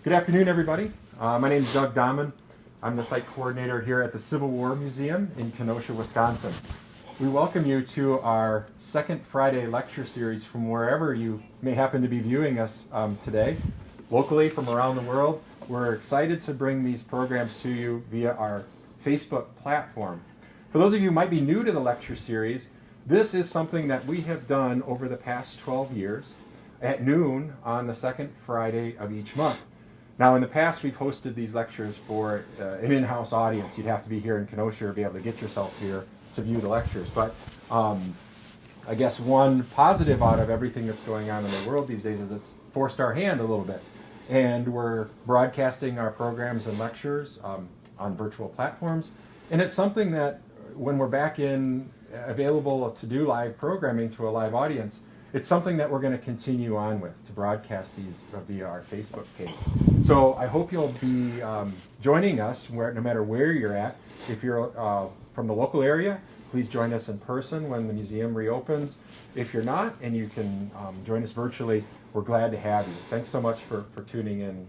Good afternoon, everybody. My name is Doug Dahman. I'm the site coordinator here at the Civil War Museum in Kenosha, Wisconsin. We welcome you to our second Friday lecture series from wherever you may happen to be viewing us today. Locally, from around the world, we're excited to bring these programs to you via our Facebook platform. For those of you who might be new to the lecture series, this is something that we have done over the past 12 years at noon on the second Friday of each month. Now, in the past, we've hosted these lectures for an in-house audience. You'd have to be here in Kenosha or be able to get yourself here to view the lectures. But I guess one positive out of everything that's going on in the world these days is it's forced our hand a little bit. And we're broadcasting our programs and lectures on virtual platforms. And it's something that when we're back in available to do live programming to a live audience, it's something that we're going to continue on with, to broadcast these via our Facebook page. So I hope you'll be joining us no matter where you're at. If you're from the local area, please join us in person when the museum reopens. If you're not and you can join us virtually, we're glad to have you. Thanks so much for tuning in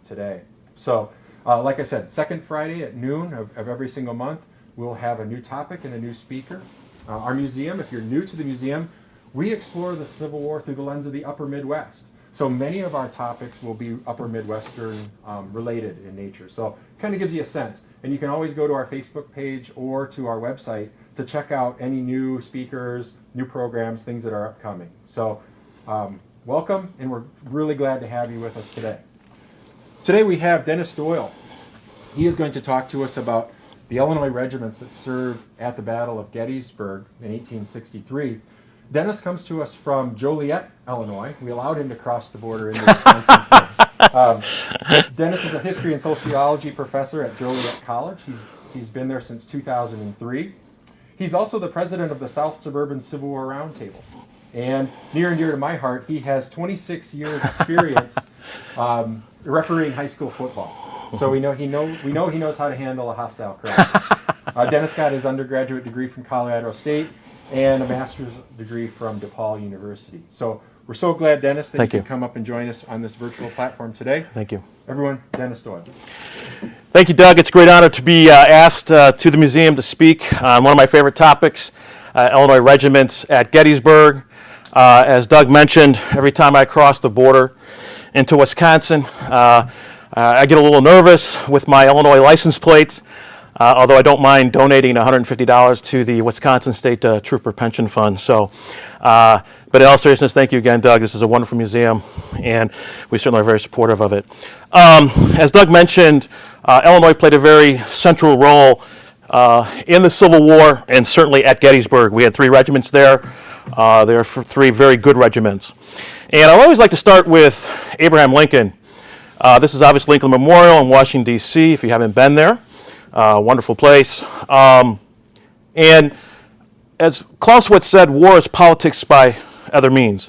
today. So like I said, second Friday at noon of every single month, we'll have a new topic and a new speaker. Our museum, if you're new to the museum, we explore the Civil War through the lens of the Upper Midwest. So many of our topics will be Upper Midwestern related in nature. So it kind of gives you a sense. And you can always go to our Facebook page or to our website to check out any new speakers, new programs, things that are upcoming. So welcome, and we're really glad to have you with us today. Today we have Dennis Doyle. He is going to talk to us about the Illinois regiments that served at the Battle of Gettysburg in 1863. Dennis comes to us from Joliet, Illinois. We allowed him to cross the border into Wisconsin. Dennis is a history and sociology professor at Joliet College. He's been there since 2003. He's also the president of the South Suburban Civil War Roundtable. And near and dear to my heart, he has 26 years experience refereeing high school football. So we know he knows how to handle a hostile crowd. Dennis got his undergraduate degree from Colorado State and a master's degree from DePaul University. So we're so glad, Dennis, that you could come up and join us on this virtual platform today. Thank you. Everyone, Dennis Doyle. Thank you, Doug. It's a great honor to be asked to the museum to speak on one of my favorite topics, Illinois regiments at Gettysburg. As Doug mentioned, every time I cross the border into Wisconsin, I get a little nervous with my Illinois license plates. Although I don't mind donating $150 to the Wisconsin State Trooper Pension Fund. So, but in all seriousness, thank you again, Doug. This is a wonderful museum, and we certainly are very supportive of it. As Doug mentioned, Illinois played a very central role in the Civil War, and certainly at Gettysburg. We had 3 regiments there. There are 3 very good regiments. And I always like to start with Abraham Lincoln. This is obviously Lincoln Memorial in Washington, D.C., if you haven't been there. Wonderful place. And as Clausewitz said, war is politics by other means.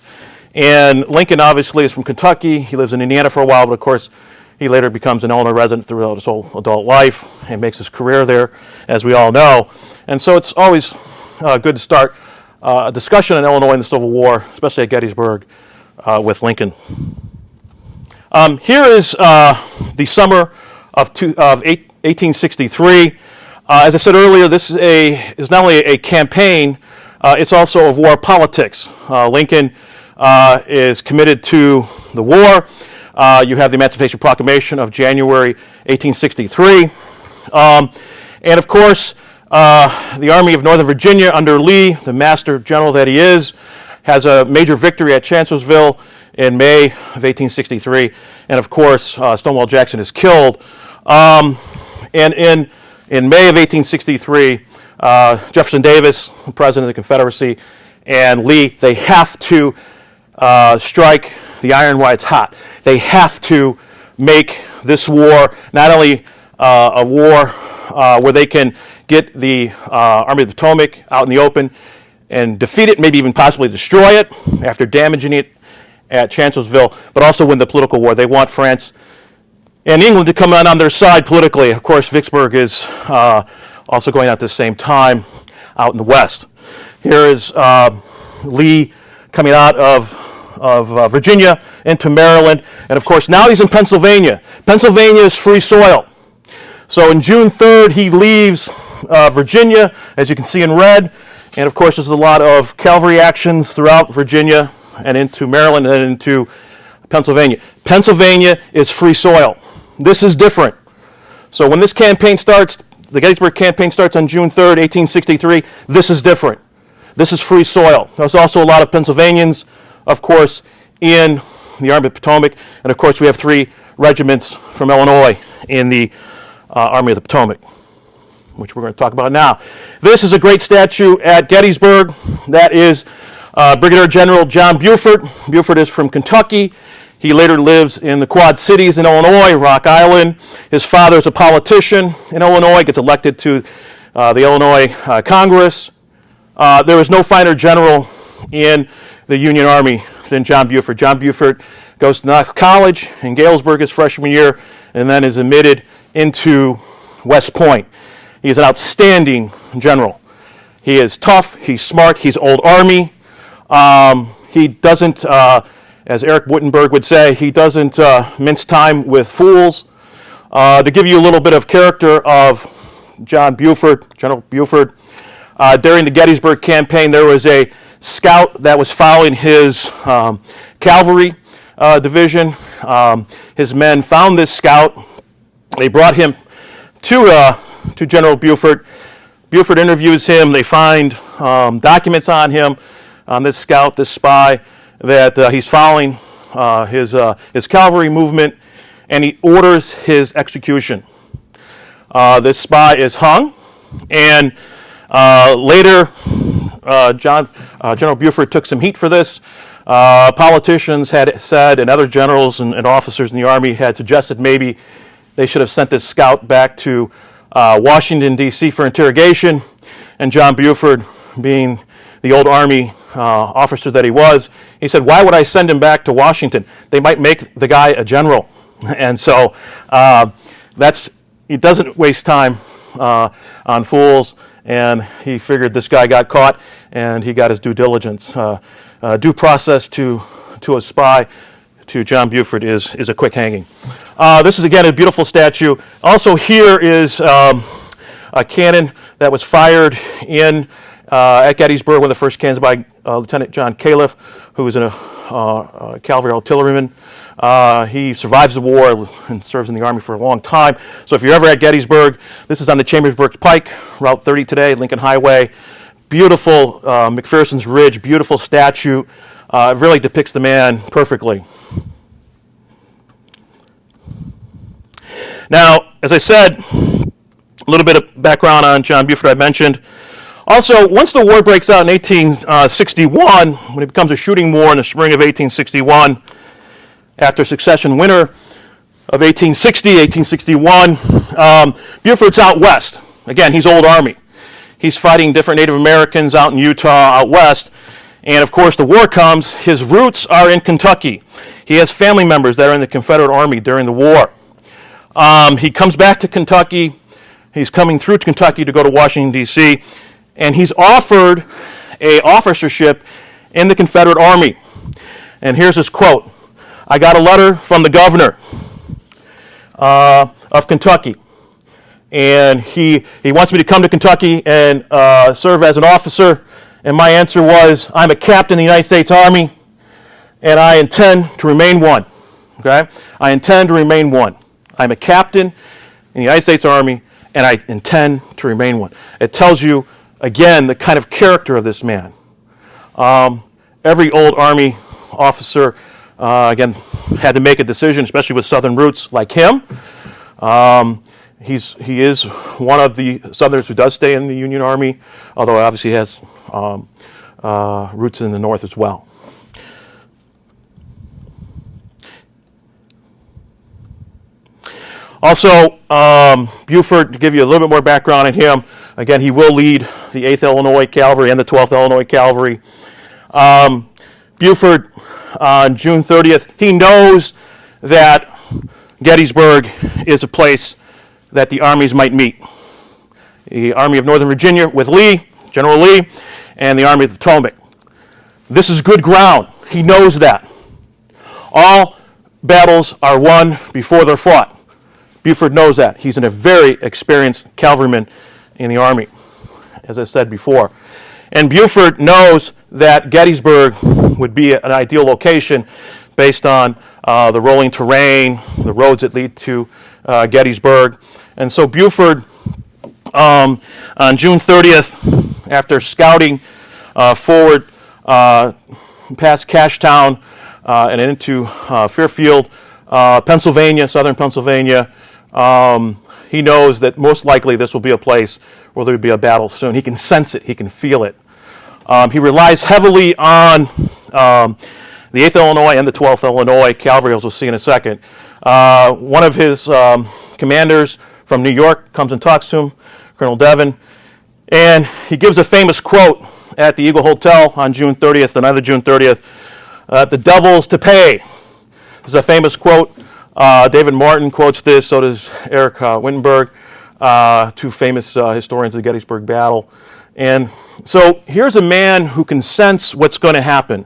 And Lincoln obviously is from Kentucky. He lives in Indiana for a while, but of course he later becomes an Illinois resident throughout his whole adult life and makes his career there, as we all know. And so it's always good to start a discussion on Illinois and the Civil War, especially at Gettysburg, with Lincoln. Here is the summer of 1863. As I said earlier, this is not only a campaign, it's also of war politics. Lincoln is committed to the war. You have the Emancipation Proclamation of January 1863. And of course, the Army of Northern Virginia under Lee, the master general that he is, has a major victory at Chancellorsville in May of 1863. And of course, Stonewall Jackson is killed. And in May of 1863, Jefferson Davis, the president of the Confederacy, and Lee, they have to strike the iron while it's hot. They have to make this war not only a war where they can get the Army of the Potomac out in the open and defeat it, maybe even possibly destroy it after damaging it at Chancellorsville, but also win the political war. They want France and England to come on their side politically. Of course, Vicksburg is also going out at the same time out in the west. Here is Lee coming out of Virginia into Maryland, and of course now he's in Pennsylvania. Pennsylvania is free soil. So on June 3rd, he leaves Virginia, as you can see in red, and of course there's a lot of cavalry actions throughout Virginia and into Maryland and into Pennsylvania. Pennsylvania is free soil. This is different. So when this campaign starts, the Gettysburg campaign starts on June 3rd, 1863, this is different. This is free soil. There's also a lot of Pennsylvanians, of course, in the Army of the Potomac, and of course we have 3 regiments from Illinois in the Army of the Potomac, which we're going to talk about now. This is a great statue at Gettysburg. That is Brigadier General John Buford. Buford is from Kentucky. He later lives in the Quad Cities in Illinois, Rock Island. His father is a politician in Illinois, gets elected to the Illinois Congress. There was no finer general in the Union Army than John Buford. John Buford goes to Knox College in Galesburg his freshman year and then is admitted into West Point. He is an outstanding general. He is tough, he's smart, he's old Army. He doesn't, as Eric Wittenberg would say, he doesn't mince time with fools. To give you a little bit of character of John Buford, General Buford, during the Gettysburg campaign, there was a scout that was following his cavalry division. His men found this scout. They brought him to General Buford. Buford interviews him. They find documents on him, on this scout, this spy, that he's following his cavalry movement, and he orders his execution. This spy is hung, and later General Buford took some heat for this. Politicians had said, and other generals and officers in the Army had suggested maybe they should have sent this scout back to Washington, D.C. for interrogation, and John Buford, being the old Army officer that he was, he said, why would I send him back to Washington? They might make the guy a general. And so he doesn't waste time on fools, and he figured this guy got caught, and he got his due diligence. Due process to a spy, to John Buford, is a quick hanging. This is, again, a beautiful statue. Also here is a cannon that was fired at Gettysburg, one of the first cannons by Lieutenant John Califf, who was a cavalry artilleryman. He survives the war and serves in the Army for a long time. So if you're ever at Gettysburg, this is on the Chambersburg Pike, Route 30 today, Lincoln Highway. Beautiful McPherson's Ridge, beautiful statue. It really depicts the man perfectly. Now, as I said, a little bit of background on John Buford I mentioned. Also, once the war breaks out in 1861, when it becomes a shooting war in the spring of 1861, after succession winter of 1860, 1861, Buford's out west. Again, he's old Army. He's fighting different Native Americans out in Utah, out west. And of course, the war comes. His roots are in Kentucky. He has family members that are in the Confederate Army during the war. He comes back to Kentucky. He's coming through Kentucky to go to Washington, D.C., and he's offered an officership in the Confederate Army. And here's his quote. I got a letter from the governor of Kentucky, and he wants me to come to Kentucky and serve as an officer. And my answer was, I'm a captain in the United States Army, and I intend to remain one. Okay? I intend to remain one. I'm a captain in the United States Army, and I intend to remain one. It tells you, again, the kind of character of this man. Every old Army officer, again, had to make a decision, especially with Southern roots like him. He is one of the Southerners who does stay in the Union Army, although obviously he has roots in the North as well. Also, Buford, to give you a little bit more background on him, again, he will lead the 8th Illinois Cavalry and the 12th Illinois Cavalry. Buford, on June 30th, he knows that Gettysburg is a place that the armies might meet. The Army of Northern Virginia with Lee, General Lee, and the Army of the Potomac. This is good ground. He knows that. All battles are won before they're fought. Buford knows that. He's a very experienced cavalryman in the Army, as I said before. And Buford knows that Gettysburg would be an ideal location based on the rolling terrain, the roads that lead to Gettysburg. And so Buford, on June 30th, after scouting forward past Cashtown and into Fairfield, Pennsylvania, southern Pennsylvania, he knows that most likely this will be a place where there will be a battle soon. He can sense it. He can feel it. He relies heavily on the 8th Illinois and the 12th Illinois Cavalry, as we'll see in a second. One of his commanders from New York comes and talks to him, Colonel Devon, and he gives a famous quote at the Eagle Hotel on June 30th, the night of June 30th, the devil's to pay. This is a famous quote. David Martin quotes this, so does Eric Wittenberg, two famous historians of the Gettysburg battle. And so here's a man who can sense what's going to happen.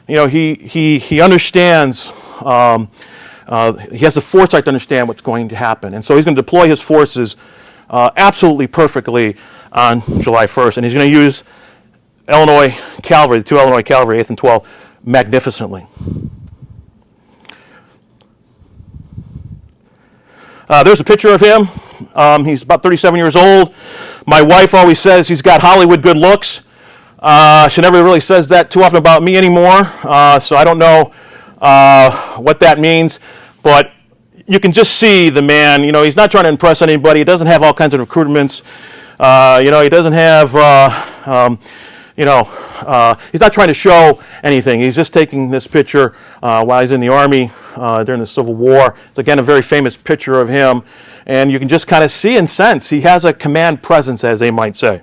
He understands, he has the foresight to understand what's going to happen. And so he's going to deploy his forces absolutely perfectly on July 1st. And he's going to use Illinois Cavalry, the two Illinois Cavalry, 8th and 12th, magnificently. There's a picture of him. He's about 37 years old. My wife always says he's got Hollywood good looks. She never really says that too often about me anymore, so I don't know what that means. But you can just see the man. You know, he's not trying to impress anybody. He doesn't have all kinds of recruitments. He doesn't have, he's not trying to show anything. He's just taking this picture while he's in the Army during the Civil War. It's, again, a very famous picture of him. And you can just kind of see and sense he has a command presence, as they might say.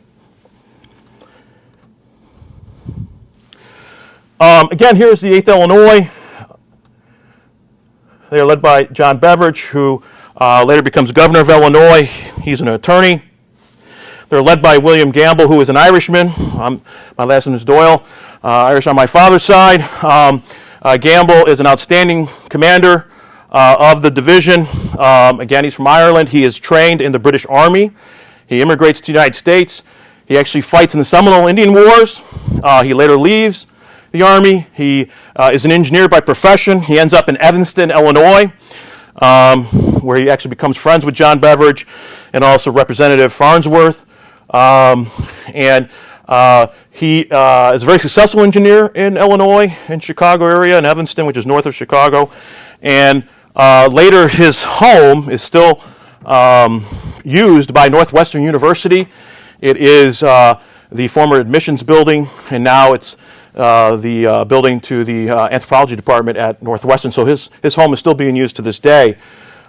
Again, here's the 8th Illinois. They are led by John Beveridge, who later becomes governor of Illinois. He's an attorney. They're led by William Gamble, who is an Irishman. My last name is Doyle, Irish on my father's side. Gamble is an outstanding commander of the division. Again, he's from Ireland. He is trained in the British Army. He immigrates to the United States. He actually fights in the Seminole Indian Wars. He later leaves the Army. He is an engineer by profession. He ends up in Evanston, Illinois, where he actually becomes friends with John Beveridge and also Representative Farnsworth. He is a very successful engineer in Illinois, in Chicago area, in Evanston, which is north of Chicago. And later his home is still used by Northwestern University. It is the former admissions building, and now it's the building to the anthropology department at Northwestern. So his home is still being used to this day.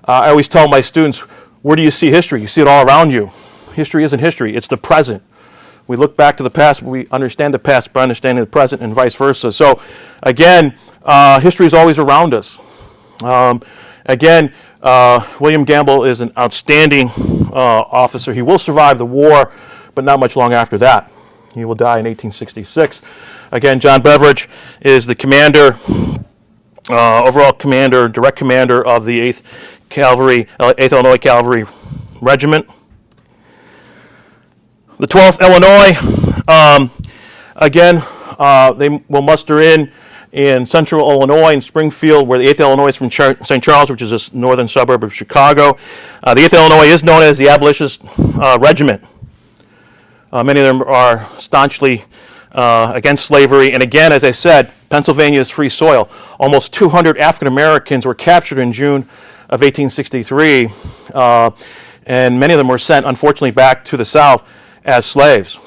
I always tell my students, where do you see history? You see it all around you. History isn't history, it's the present. We look back to the past, we understand the past by understanding the present, and vice versa. So again, history is always around us. William Gamble is an outstanding officer. He will survive the war, but not much long after that. He will die in 1866. Again, John Beveridge is the commander, overall commander, direct commander of the 8th Illinois Cavalry Regiment. The 12th Illinois, they will muster in central Illinois, in Springfield, where the 8th Illinois is from St. Charles, which is a northern suburb of Chicago. The 8th Illinois is known as the Abolitionist Regiment. Many of them are staunchly against slavery. And again, as I said, Pennsylvania is free soil. Almost 200 African Americans were captured in June of 1863, and many of them were sent, unfortunately, back to the South as slaves.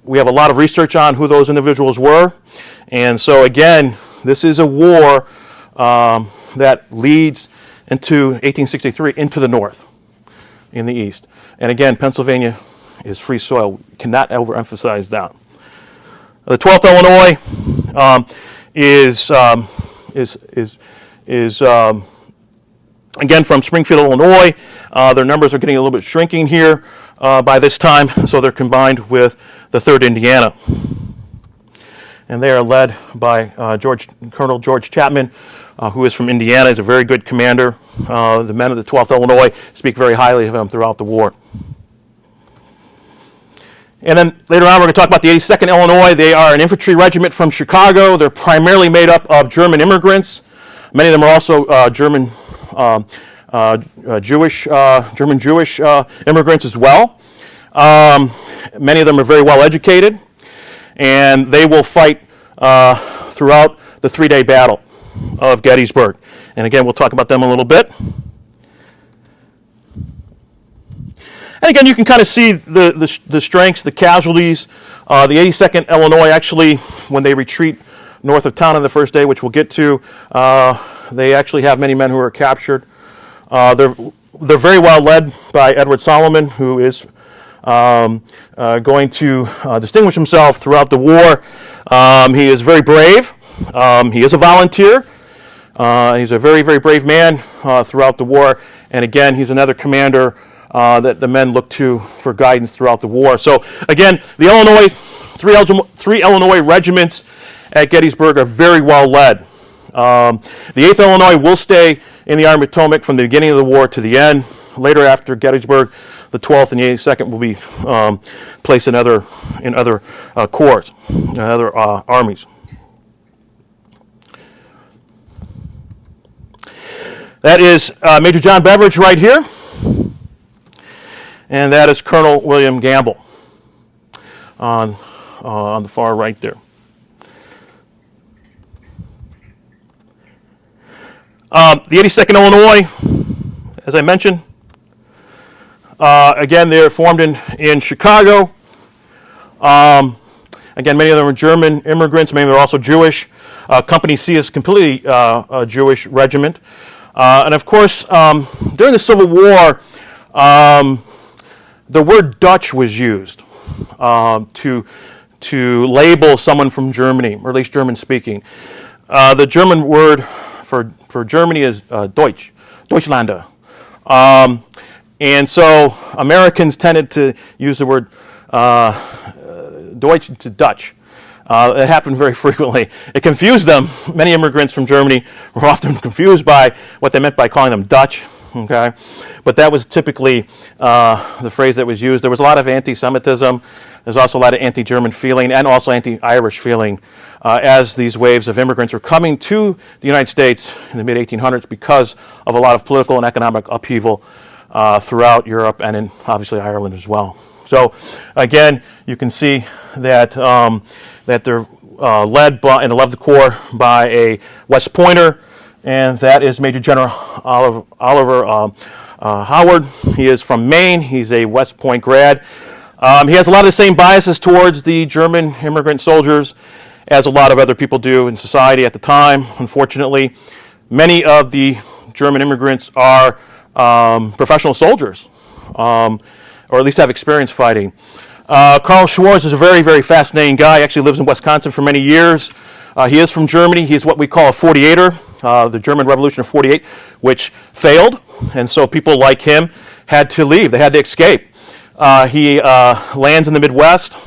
We have a lot of research on who those individuals were. And so again, this is a war that leads into 1863 into the North, in the East. And again, Pennsylvania is free soil. We cannot overemphasize that. The 12th Illinois is again from Springfield, Illinois. Their numbers are getting a little bit shrinking here by this time, so they're combined with the 3rd Indiana. and they are led by Colonel George Chapman, who is from Indiana. He's a very good commander. The men of the 12th Illinois speak very highly of him throughout the war. And then later on, we're going to talk about the 82nd Illinois. They are an infantry regiment from Chicago. They're primarily made up of German immigrants. Many of them are also German Jewish immigrants as well. Many of them are very well educated, and they will fight throughout the three-day battle of Gettysburg. And again, we'll talk about them a little bit. And again, you can kind of see the strengths, the casualties. The 82nd Illinois, actually, when they retreat north of town on the first day, which we'll get to, they actually have many men who are captured. They're very well led by Edward Solomon, who is going to distinguish himself throughout the war. He is very brave. He is a volunteer. He's a very, very brave man throughout the war. And again, he's another commander that the men look to for guidance throughout the war. So again, the three Illinois regiments at Gettysburg are very well led. The 8th Illinois will stay in the Army of Potomac from the beginning of the war to the end. Later, after Gettysburg, the 12th and the 82nd will be placed in other corps, other armies. That is Major John Beveridge right here. And that is Colonel William Gamble on the far right there. The 82nd Illinois, as I mentioned, again, they're formed in Chicago. Again, many of them are German immigrants. Many of them are also Jewish. Company C is completely a Jewish regiment. And of course, during the Civil War, the word Dutch was used to label someone from Germany, or at least German-speaking. The German word for Germany is Deutsch, Deutschlander. And so Americans tended to use the word Deutsch to Dutch. It happened very frequently. It confused them. Many immigrants from Germany were often confused by what they meant by calling them Dutch. Okay, but that was typically the phrase that was used. There was a lot of anti-Semitism. There's also a lot of anti-German feeling and also anti-Irish feeling as these waves of immigrants were coming to the United States in the mid-1800s because of a lot of political and economic upheaval throughout Europe and in obviously Ireland as well. So again, you can see that that they're led by, in the 11th Corps by a West Pointer, and that is Major General Oliver Howard. He is from Maine. He's a West Point grad. He has a lot of the same biases towards the German immigrant soldiers as a lot of other people do in society at the time, unfortunately. Many of the German immigrants are professional soldiers, or at least have experience fighting. Carl Schwarz is a very, very fascinating guy. He actually lives in Wisconsin for many years. He is from Germany. He is what we call a 48er, the German Revolution of 48, which failed, and so people like him had to leave. They had to escape. He lands in the Midwest,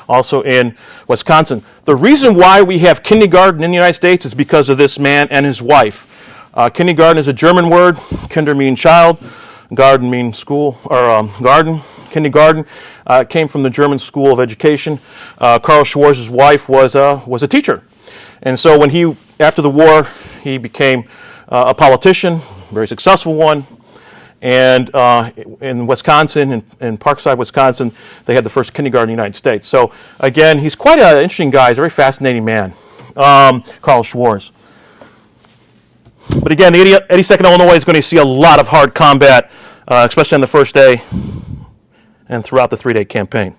also in Wisconsin. The reason why we have kindergarten in the United States is because of this man and his wife. Kindergarten is a German word. Kinder means child. Garden means school, or garden. Kindergarten came from the German School of Education. Carl Schwarz's wife was a teacher. And so when he, after the war, he became a politician, a very successful one. And in Wisconsin, in Parkside, Wisconsin, they had the first kindergarten in the United States. So again, he's quite an interesting guy. He's a very fascinating man, Carl Schwarz. But again, the 82nd Illinois is going to see a lot of hard combat, especially on the first day and throughout the three-day campaign.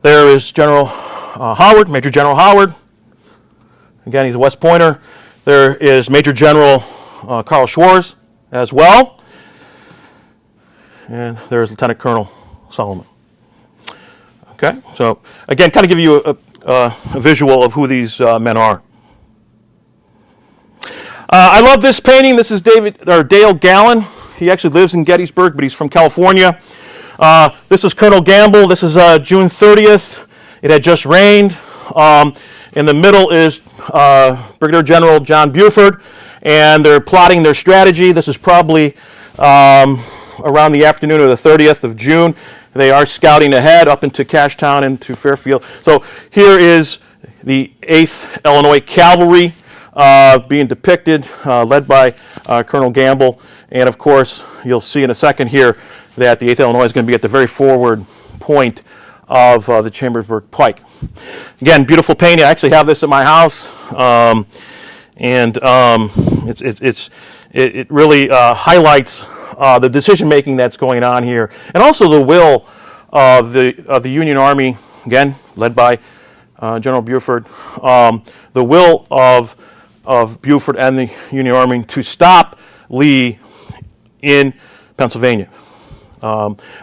There is General Howard, Major General Howard. Again, he's a West Pointer. There is Major General Carl Schwarz as well. And there's Lieutenant Colonel Solomon. Okay, so again, kind of give you a visual of who these men are. I love this painting. This is Dale Galan. He actually lives in Gettysburg, but he's from California. This is Colonel Gamble. This is June 30th, It had just rained. In the middle is Brigadier General John Buford, and they're plotting their strategy. This is probably around the afternoon of the 30th of June. They are scouting ahead up into Cashtown and to Fairfield. So here is the 8th Illinois Cavalry being depicted, led by Colonel Campbell. And of course, you'll see in a second here that the 8th Illinois is going to be at the very forward point of the Chambersburg Pike. Again, beautiful painting. I actually have this at my house, and it really highlights the decision making that's going on here, and also the will of the Union Army, again led by General Buford, the will of Buford and the Union Army to stop Lee in Pennsylvania.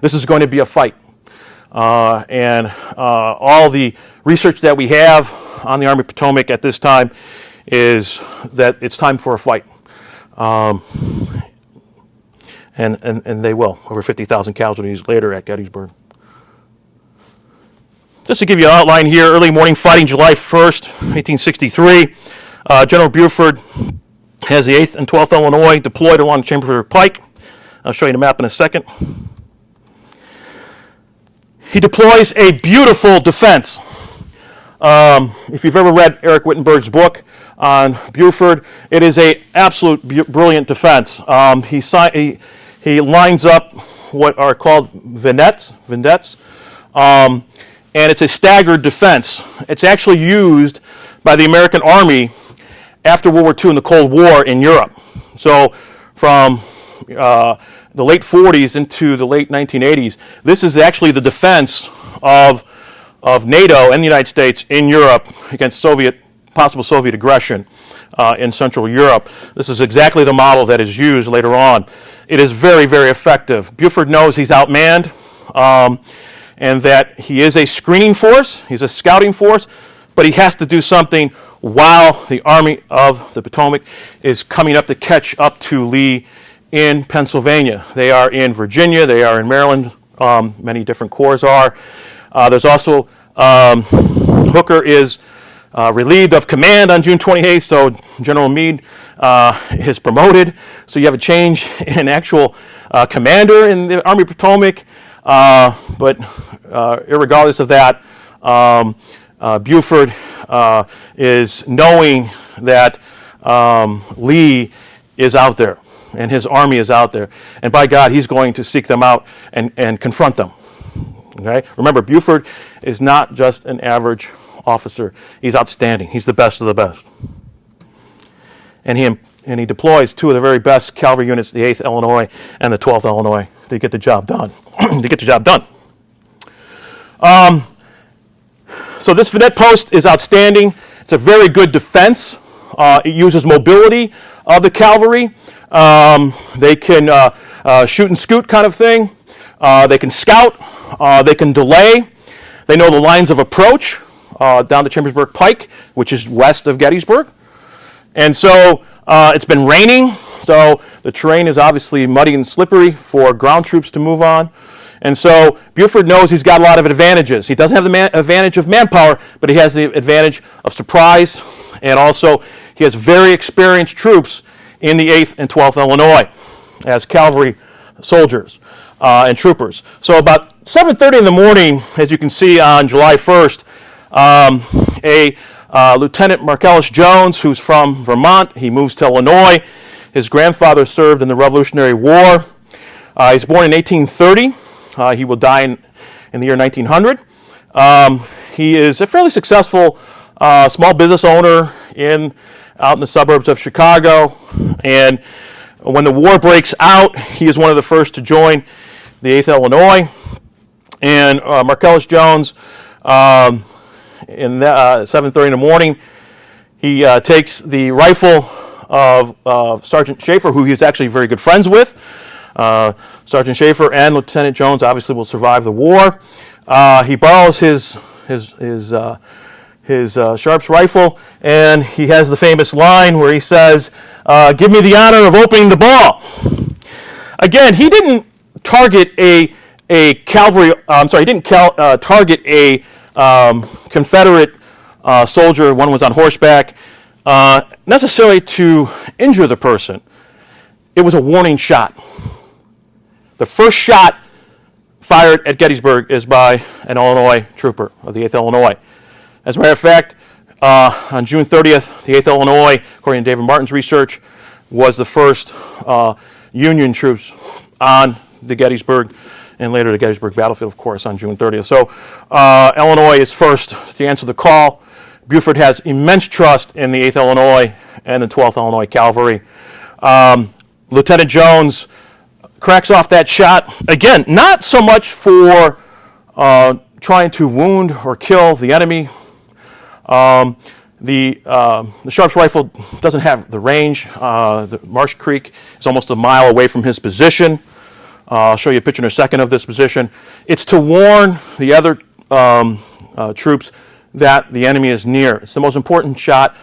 This is going to be a fight. And all the research that we have on the Army of Potomac at this time is that it's time for a fight. And they will. Over 50,000 casualties later at Gettysburg. Just to give you an outline here, early morning fighting, July 1st, 1863. General Buford has the 8th and 12th Illinois deployed along the Chambersburg Pike. I'll show you the map in a second. He deploys a beautiful defense. If you've ever read Eric Wittenberg's book on Buford, it is an absolute brilliant defense. He lines up what are called vignettes, and it's a staggered defense. It's actually used by the American Army after World War II in the Cold War in Europe. So from the late 40s into the late 1980s, this is actually the defense of NATO and the United States in Europe against possible Soviet aggression in Central Europe. This is exactly the model that is used later on. It is very, very effective. Buford knows he's outmanned, and that he is a screening force, he's a scouting force, but he has to do something while the Army of the Potomac is coming up to catch up to Lee in Pennsylvania. They are in Virginia, they are in Maryland, many different corps are. There's also, Hooker is relieved of command on June 28th, so General Meade is promoted. So you have a change in actual commander in the Army of Potomac, but irregardless of that, Buford is knowing that Lee is out there and his army is out there, and by God, he's going to seek them out and confront them. Okay? Remember, Buford is not just an average officer. He's outstanding. He's the best of the best. And he deploys two of the very best cavalry units, the 8th Illinois and the 12th Illinois, to get the job done. So this vignette post is outstanding. It's a very good defense. It uses mobility of the cavalry. They can shoot and scoot kind of thing. They can scout. They can delay. They know the lines of approach down the Chambersburg Pike, which is west of Gettysburg. And so it's been raining, so the terrain is obviously muddy and slippery for ground troops to move on. And so Buford knows he's got a lot of advantages. He doesn't have the advantage of manpower, but he has the advantage of surprise, and also he has very experienced troops in the 8th and 12th Illinois as cavalry soldiers and troopers. So about 7:30 in the morning, as you can see on July 1st, Lieutenant Marcellus Jones, who's from Vermont, he moves to Illinois. His grandfather served in the Revolutionary War. He's born in 1830. He will die in the year 1900. He is a fairly successful small business owner out in the suburbs of Chicago. And when the war breaks out, he is one of the first to join the 8th Illinois. And Marcellus Jones, in 7:30 in the morning, he takes the rifle of Sergeant Schaefer, who he's actually very good friends with. Sergeant Schaefer and Lieutenant Jones obviously will survive the war. He borrows his Sharp's rifle, and he has the famous line where he says, "Give me the honor of opening the ball." Again, he didn't target target a Confederate soldier, one was on horseback, necessarily to injure the person. It was a warning shot. The first shot fired at Gettysburg is by an Illinois trooper of the 8th Illinois. As a matter of fact, on June 30th, the 8th Illinois, according to David Martin's research, was the first Union troops on the Gettysburg and later the Gettysburg battlefield, of course, on June 30th. So Illinois is first to answer the call. Buford has immense trust in the 8th Illinois and the 12th Illinois Cavalry. Lieutenant Jones cracks off that shot. Again, not so much for trying to wound or kill the enemy. The Sharp's rifle doesn't have the range. The Marsh Creek is almost a mile away from his position. I'll show you a picture in a second of this position. It's to warn the other troops that the enemy is near. It's the most important shot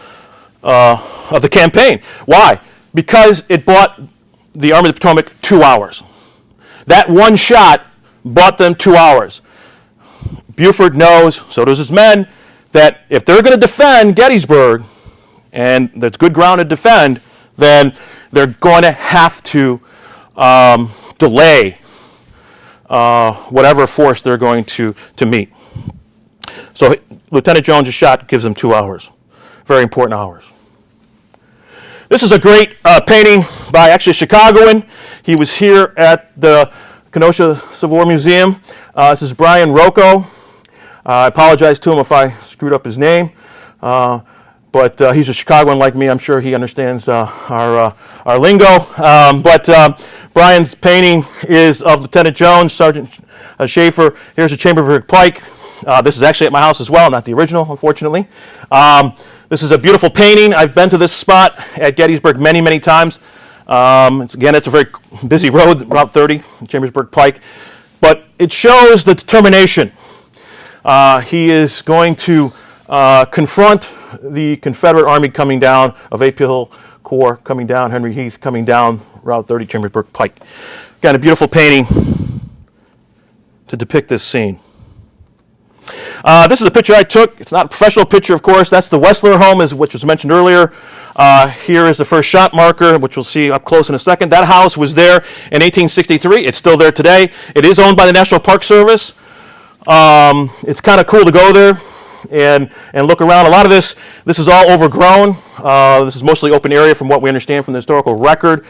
of the campaign. Why? Because it bought the Army of the Potomac 2 hours. That one shot bought them 2 hours. Buford knows, so does his men, that if they're going to defend Gettysburg, and there's good ground to defend, then they're going to have to delay whatever force they're going to meet. So Lieutenant Jones' shot gives them 2 hours. Very important hours. This is a great painting by actually a Chicagoan. He was here at the Kenosha Civil War Museum. This is Brian Rocco. I apologize to him if I screwed up his name, but he's a Chicagoan like me. I'm sure he understands our lingo. But Brian's painting is of Lieutenant Jones, Sergeant Schaefer. Here's a Chambersburg pike. This is actually at my house as well, not the original, unfortunately. This is a beautiful painting. I've been to this spot at Gettysburg many, many times. It's a very busy road, Route 30, Chambersburg Pike. But it shows the determination. He is going to confront the Confederate Army coming down, of A. Hill Corps coming down, Henry Heath coming down, Route 30, Chambersburg Pike. Got a beautiful painting to depict this scene. This is a picture I took. It's not a professional picture, of course. That's the Wessler home, which was mentioned earlier. Here is the first shot marker, which we'll see up close in a second. That house was there in 1863. It's still there today. It is owned by the National Park Service. It's kind of cool to go there and look around. A lot of this is all overgrown. This is mostly open area from what we understand from the historical record.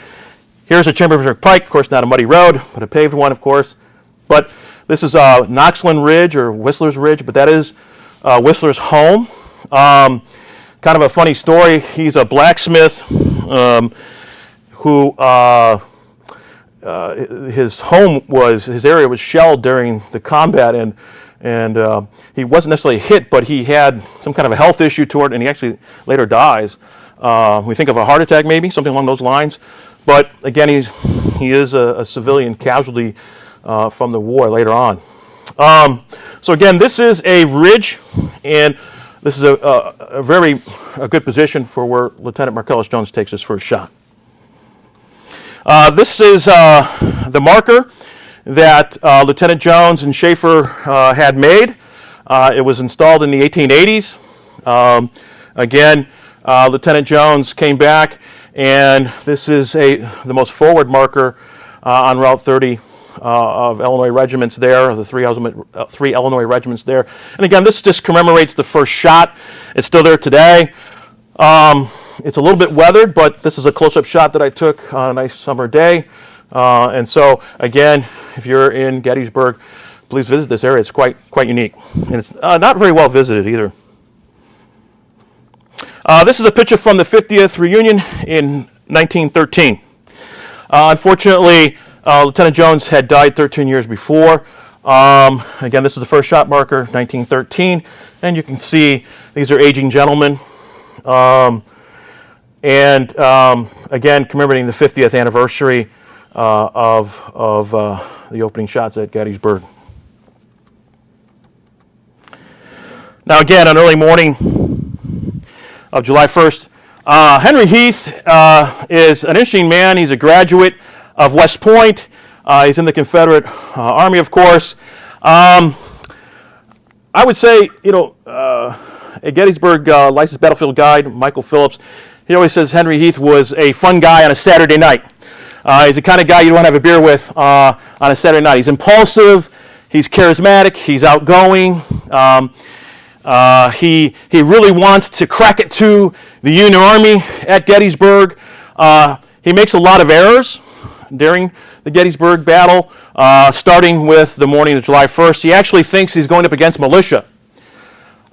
Here's a Chambersburg Pike, of course, not a muddy road, but a paved one, of course. But this is Knoxland Ridge or Whistler's Ridge, but that is Whistler's home. Kind of a funny story. He's a blacksmith who his area was shelled during the combat, and he wasn't necessarily hit, but he had some kind of a health issue toward it, and he actually later dies. We think of a heart attack, maybe something along those lines. But again, he is a civilian casualty from the war later on. So again, this is a ridge, and this is a very good position for where Lieutenant Marcellus Jones takes his first shot. This is the marker that Lieutenant Jones and Schaefer had made. It was installed in the 1880s. Again, Lieutenant Jones came back, and this is the most forward marker on Route 30 of Illinois regiments there, the three Illinois regiments there. And again, this just commemorates the first shot. It's still there today. It's a little bit weathered, but this is a close-up shot that I took on a nice summer day. And so, again, if you're in Gettysburg, please visit this area. It's quite unique. And it's not very well visited either. This is a picture from the 50th reunion in 1913. Unfortunately, Lieutenant Jones had died 13 years before. Again, this is the first shot marker, 1913. And you can see these are aging gentlemen. Again, commemorating the 50th anniversary of the opening shots at Gettysburg. Now again, on early morning of July 1st, Henry Heath is an interesting man. He's a graduate of West Point. He's in the Confederate Army, of course. I would say, at Gettysburg Licensed Battlefield Guide, Michael Phillips, he always says Henry Heath was a fun guy on a Saturday night. He's the kind of guy you want to have a beer with on a Saturday night. He's impulsive, he's charismatic, he's outgoing. He really wants to crack it to the Union Army at Gettysburg. He makes a lot of errors during the Gettysburg battle, starting with the morning of July 1st. He actually thinks he's going up against militia.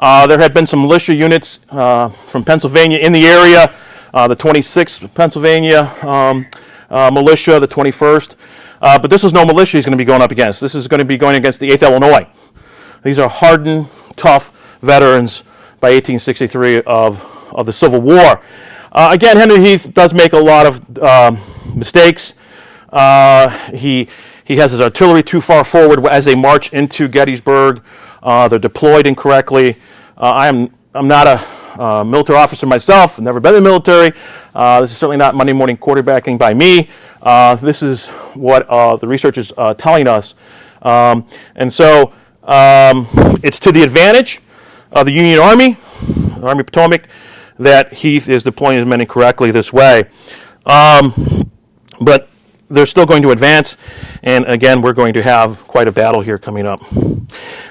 There had been some militia units from Pennsylvania in the area, the 26th Pennsylvania militia, the 21st. But this was no militia he's going to be going up against. This is going to be going against the 8th Illinois. These are hardened, tough veterans by 1863 of the Civil War. Again, Henry Heath does make a lot of mistakes. He has his artillery too far forward as they march into Gettysburg. They're deployed incorrectly. I'm not a military officer myself. I've never been in the military. This is certainly not Monday morning quarterbacking by me. This is what the research is telling us. And so it's to the advantage of the Union Army, the Army of Potomac, that Heath is deploying his men incorrectly this way. But they're still going to advance, and again, we're going to have quite a battle here coming up.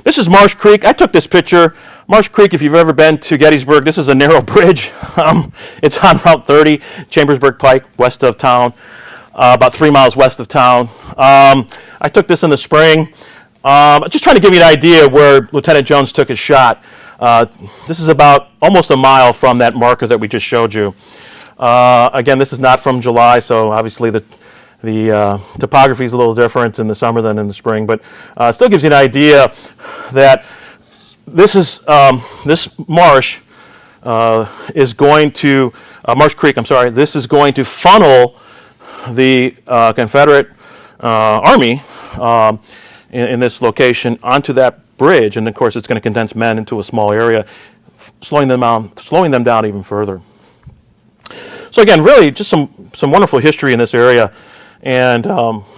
This is Marsh Creek. I took this picture. Marsh Creek, if you've ever been to Gettysburg, this is a narrow bridge. It's on Route 30, Chambersburg Pike, west of town, about 3 miles west of town. I took this in the spring. Just trying to give you an idea where Lieutenant Jones took his shot. This is about almost a mile from that marker that we just showed you. Again, this is not from July, so obviously the topography is a little different in the summer than in the spring, but still gives you an idea that this is this marsh is going to Marsh Creek. I'm sorry. This is going to funnel the Confederate Army in this location onto that bridge, and of course, it's going to condense men into a small area, slowing them down even further. So again, really, just some wonderful history in this area. And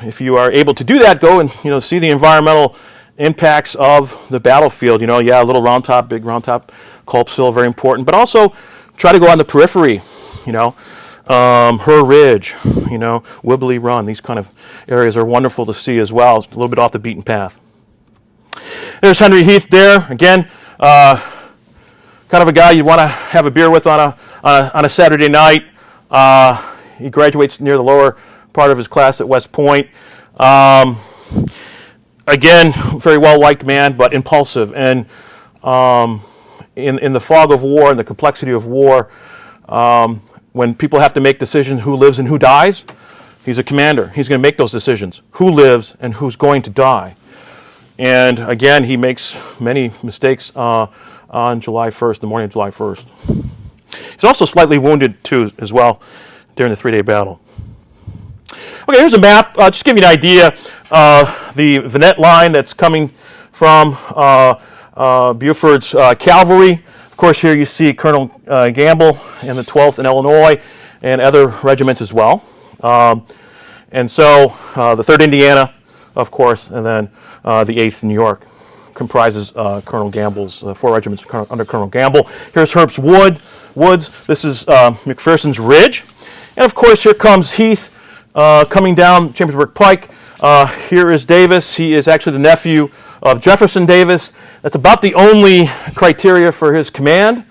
if you are able to do that, go and see the environmental impacts of the battlefield. A little round top, big round top, Culp still very important, but also try to go on the periphery. Her Ridge, Wibbly Run. These kind of areas are wonderful to see as well. It's a little bit off the beaten path. There's Henry Heath there again. Kind of a guy you'd want to have a beer with on a Saturday night. He graduates near the lower part of his class at West Point. Again, very well-liked man, but impulsive. And in the fog of war and the complexity of war, when people have to make decisions who lives and who dies, he's a commander. He's going to make those decisions. Who lives and who's going to die. And again, he makes many mistakes on July 1st, the morning of July 1st. He's also slightly wounded, too, as well, during the three-day battle. Okay, here's a map. Just to give you an idea, the Vinette line that's coming from Buford's cavalry. Of course, here you see Colonel Campbell in the 12th in Illinois and other regiments as well. And so the 3rd Indiana, of course, and then the 8th New York comprises Colonel Campbell's 4 regiments under Colonel Campbell. Here's Herb's Woods. This is McPherson's Ridge. And of course, here comes Heath coming down Chambersburg Pike. Here is Davis. He is actually the nephew of Jefferson Davis. That's about the only criteria for his command.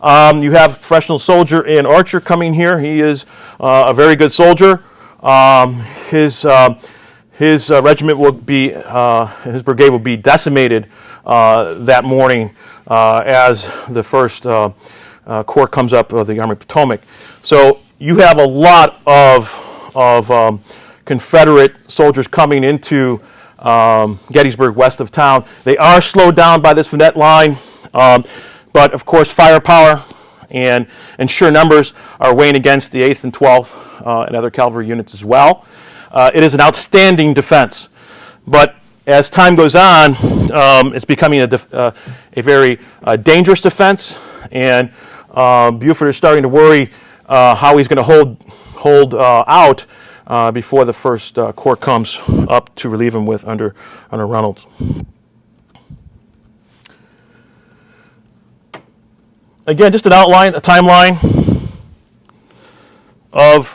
You have a professional soldier in Archer coming here. He is a very good soldier. His regiment will be, his brigade will be decimated that morning as the 1st Corps comes up of the Army of Potomac. So you have a lot of Confederate soldiers coming into Gettysburg west of town. They are slowed down by this Vinette line, but of course firepower and sheer numbers are weighing against the 8th and 12th and other cavalry units as well. It is an outstanding defense, but as time goes on, it's becoming a very dangerous defense, and Buford is starting to worry how he's going to hold out before the 1st Corps comes up to relieve him with under Reynolds. again, just an outline, a timeline of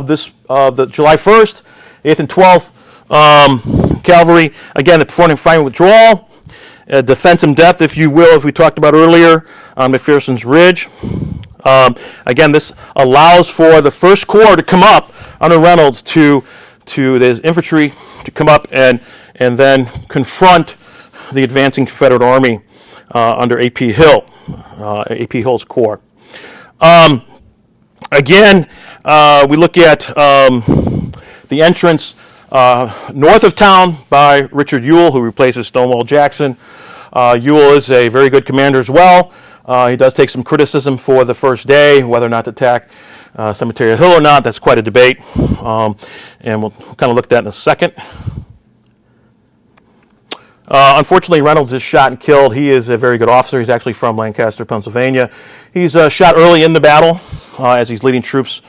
the July 1st, 8th and 12th Cavalry. Again, the performing fighting withdrawal, defense in depth, if you will, as we talked about earlier, on McPherson's Ridge. Again, this allows for the 1st Corps to come up under Reynolds to the infantry to come up and then confront the advancing Confederate Army under A.P. Hill, A.P. Hill's Corps. Again, we look at the entrance north of town by Richard Ewell, who replaces Stonewall Jackson. Ewell is a very good commander as well. He does take some criticism for the first day, whether or not to attack Cemetery Hill or not. That's quite a debate, and we'll kind of look at that in a second. Unfortunately, Reynolds is shot and killed. He is a very good officer. He's actually from Lancaster, Pennsylvania. He's shot early in the battle as he's leading troops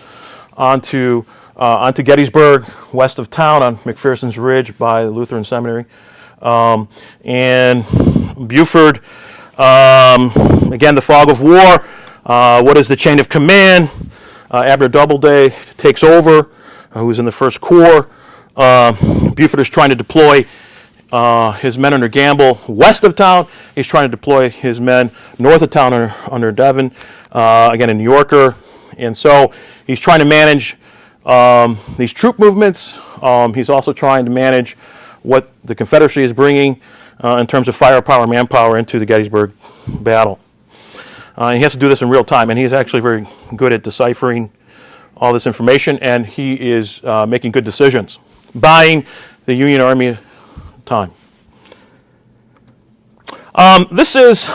onto Gettysburg, west of town on McPherson's Ridge by the Lutheran Seminary. And Buford, again, the fog of war. What is the chain of command? Abner Doubleday takes over, who's in the 1st Corps. Buford is trying to deploy his men under Gamble west of town. He's trying to deploy his men north of town under Devon, again, a New Yorker. And so he's trying to manage these troop movements. He's also trying to manage what the Confederacy is bringing in terms of firepower, manpower into the Gettysburg battle. He has to do this in real time, and he's actually very good at deciphering all this information, and he is making good decisions, buying the Union Army time. This is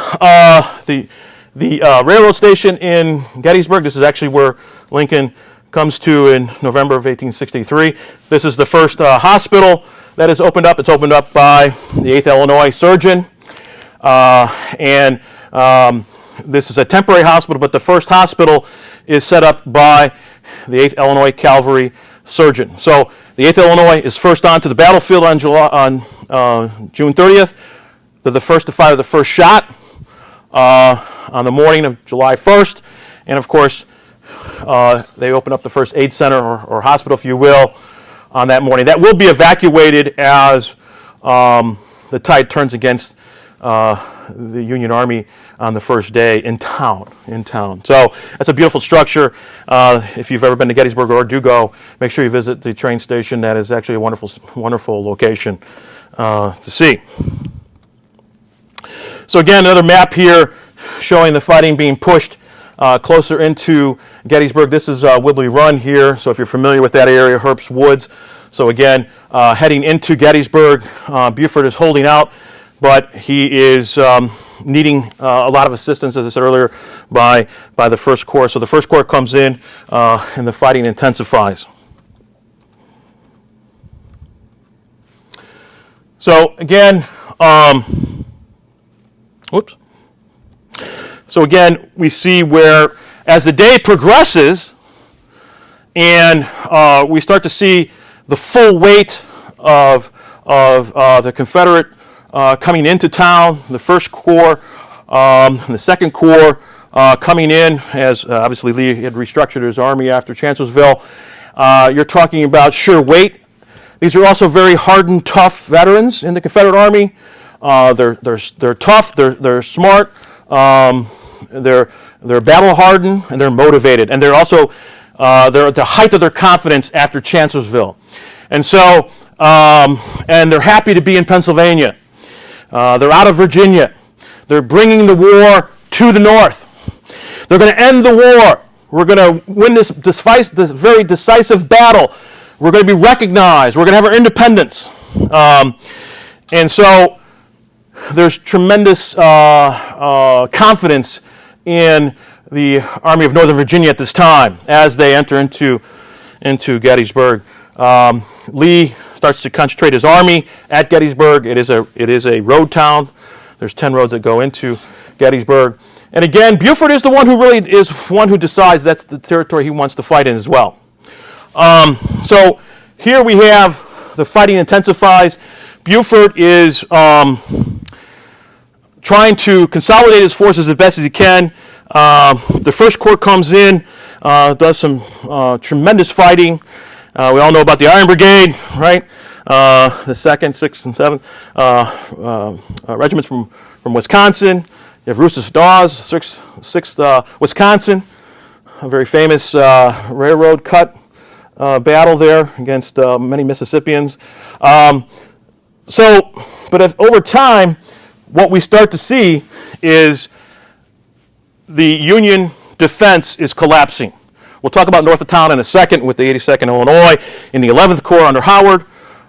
the railroad station in Gettysburg. This is actually where Lincoln comes to in November of 1863. This is the first hospital that is opened up. It's opened up by the 8th Illinois surgeon, and this is a temporary hospital, but the first hospital is set up by the 8th Illinois Cavalry surgeon. So the 8th Illinois is first on to the battlefield on June 30th. They're the first to fire the first shot on the morning of July 1st. And of course, they open up the first aid center or hospital, if you will, on that morning. That will be evacuated as the tide turns against the Union Army on the first day in town. So that's a beautiful structure. If you've ever been to Gettysburg or do go, make sure you visit the train station. That is actually a wonderful location to see. So again, another map here showing the fighting being pushed closer into Gettysburg. This is Whibley Run here, so if you're familiar with that area, Herbst Woods. So again, heading into Gettysburg, Buford is holding out, but he is needing a lot of assistance, as I said earlier, by the 1st Corps. So the 1st Corps comes in, and the fighting intensifies. So again, So again, we see where, as the day progresses, and we start to see the full weight of the Confederate coming into town, the 1st Corps, the 2nd Corps coming in, as obviously Lee had restructured his army after Chancellorsville. You're talking about sheer weight. These are also very hardened, tough veterans in the Confederate Army. They're tough. They're smart. They're battle hardened, and they're motivated, and they're also they're at the height of their confidence after Chancellorsville, and so and they're happy to be in Pennsylvania. They're out of Virginia. They're bringing the war to the North. They're going to end the war. We're going to win this very decisive battle. We're going to be recognized. We're going to have our independence, and so there's tremendous confidence in the Army of Northern Virginia at this time as they enter into Gettysburg. Lee starts to concentrate his army at Gettysburg. It is a road town. There's 10 roads that go into Gettysburg. And again, Buford is the one who decides that's the territory he wants to fight in as well. So here we have the fighting intensifies. Buford is trying to consolidate his forces as best as he can. The First Corps comes in, does some tremendous fighting. We all know about the Iron Brigade, right? The 2nd, 6th, and 7th regiments from Wisconsin. You have Rustus Dawes, 6th Wisconsin, a very famous railroad cut battle there against many Mississippians. But over time, what we start to see is the Union defense is collapsing. We'll talk about north of town in a second with the 82nd Illinois in the 11th Corps under Howard.